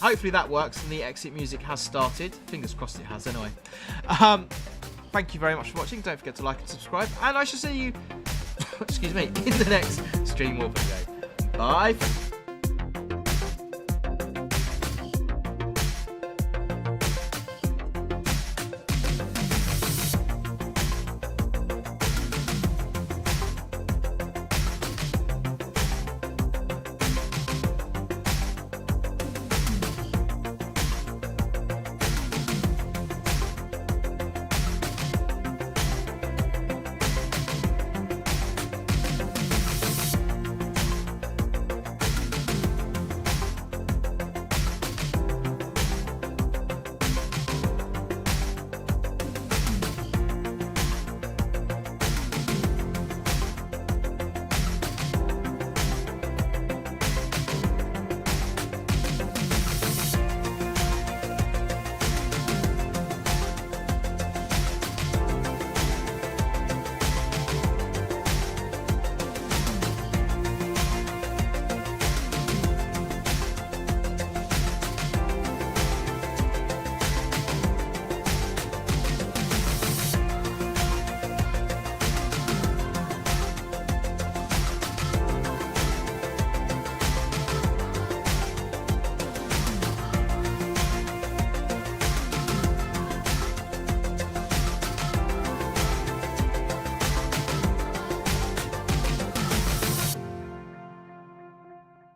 Hopefully that works and the exit music has started. Fingers crossed it has anyway. Thank you very much for watching. Don't forget to like and subscribe. And I shall see you, excuse me, in the next Stream War video. Bye.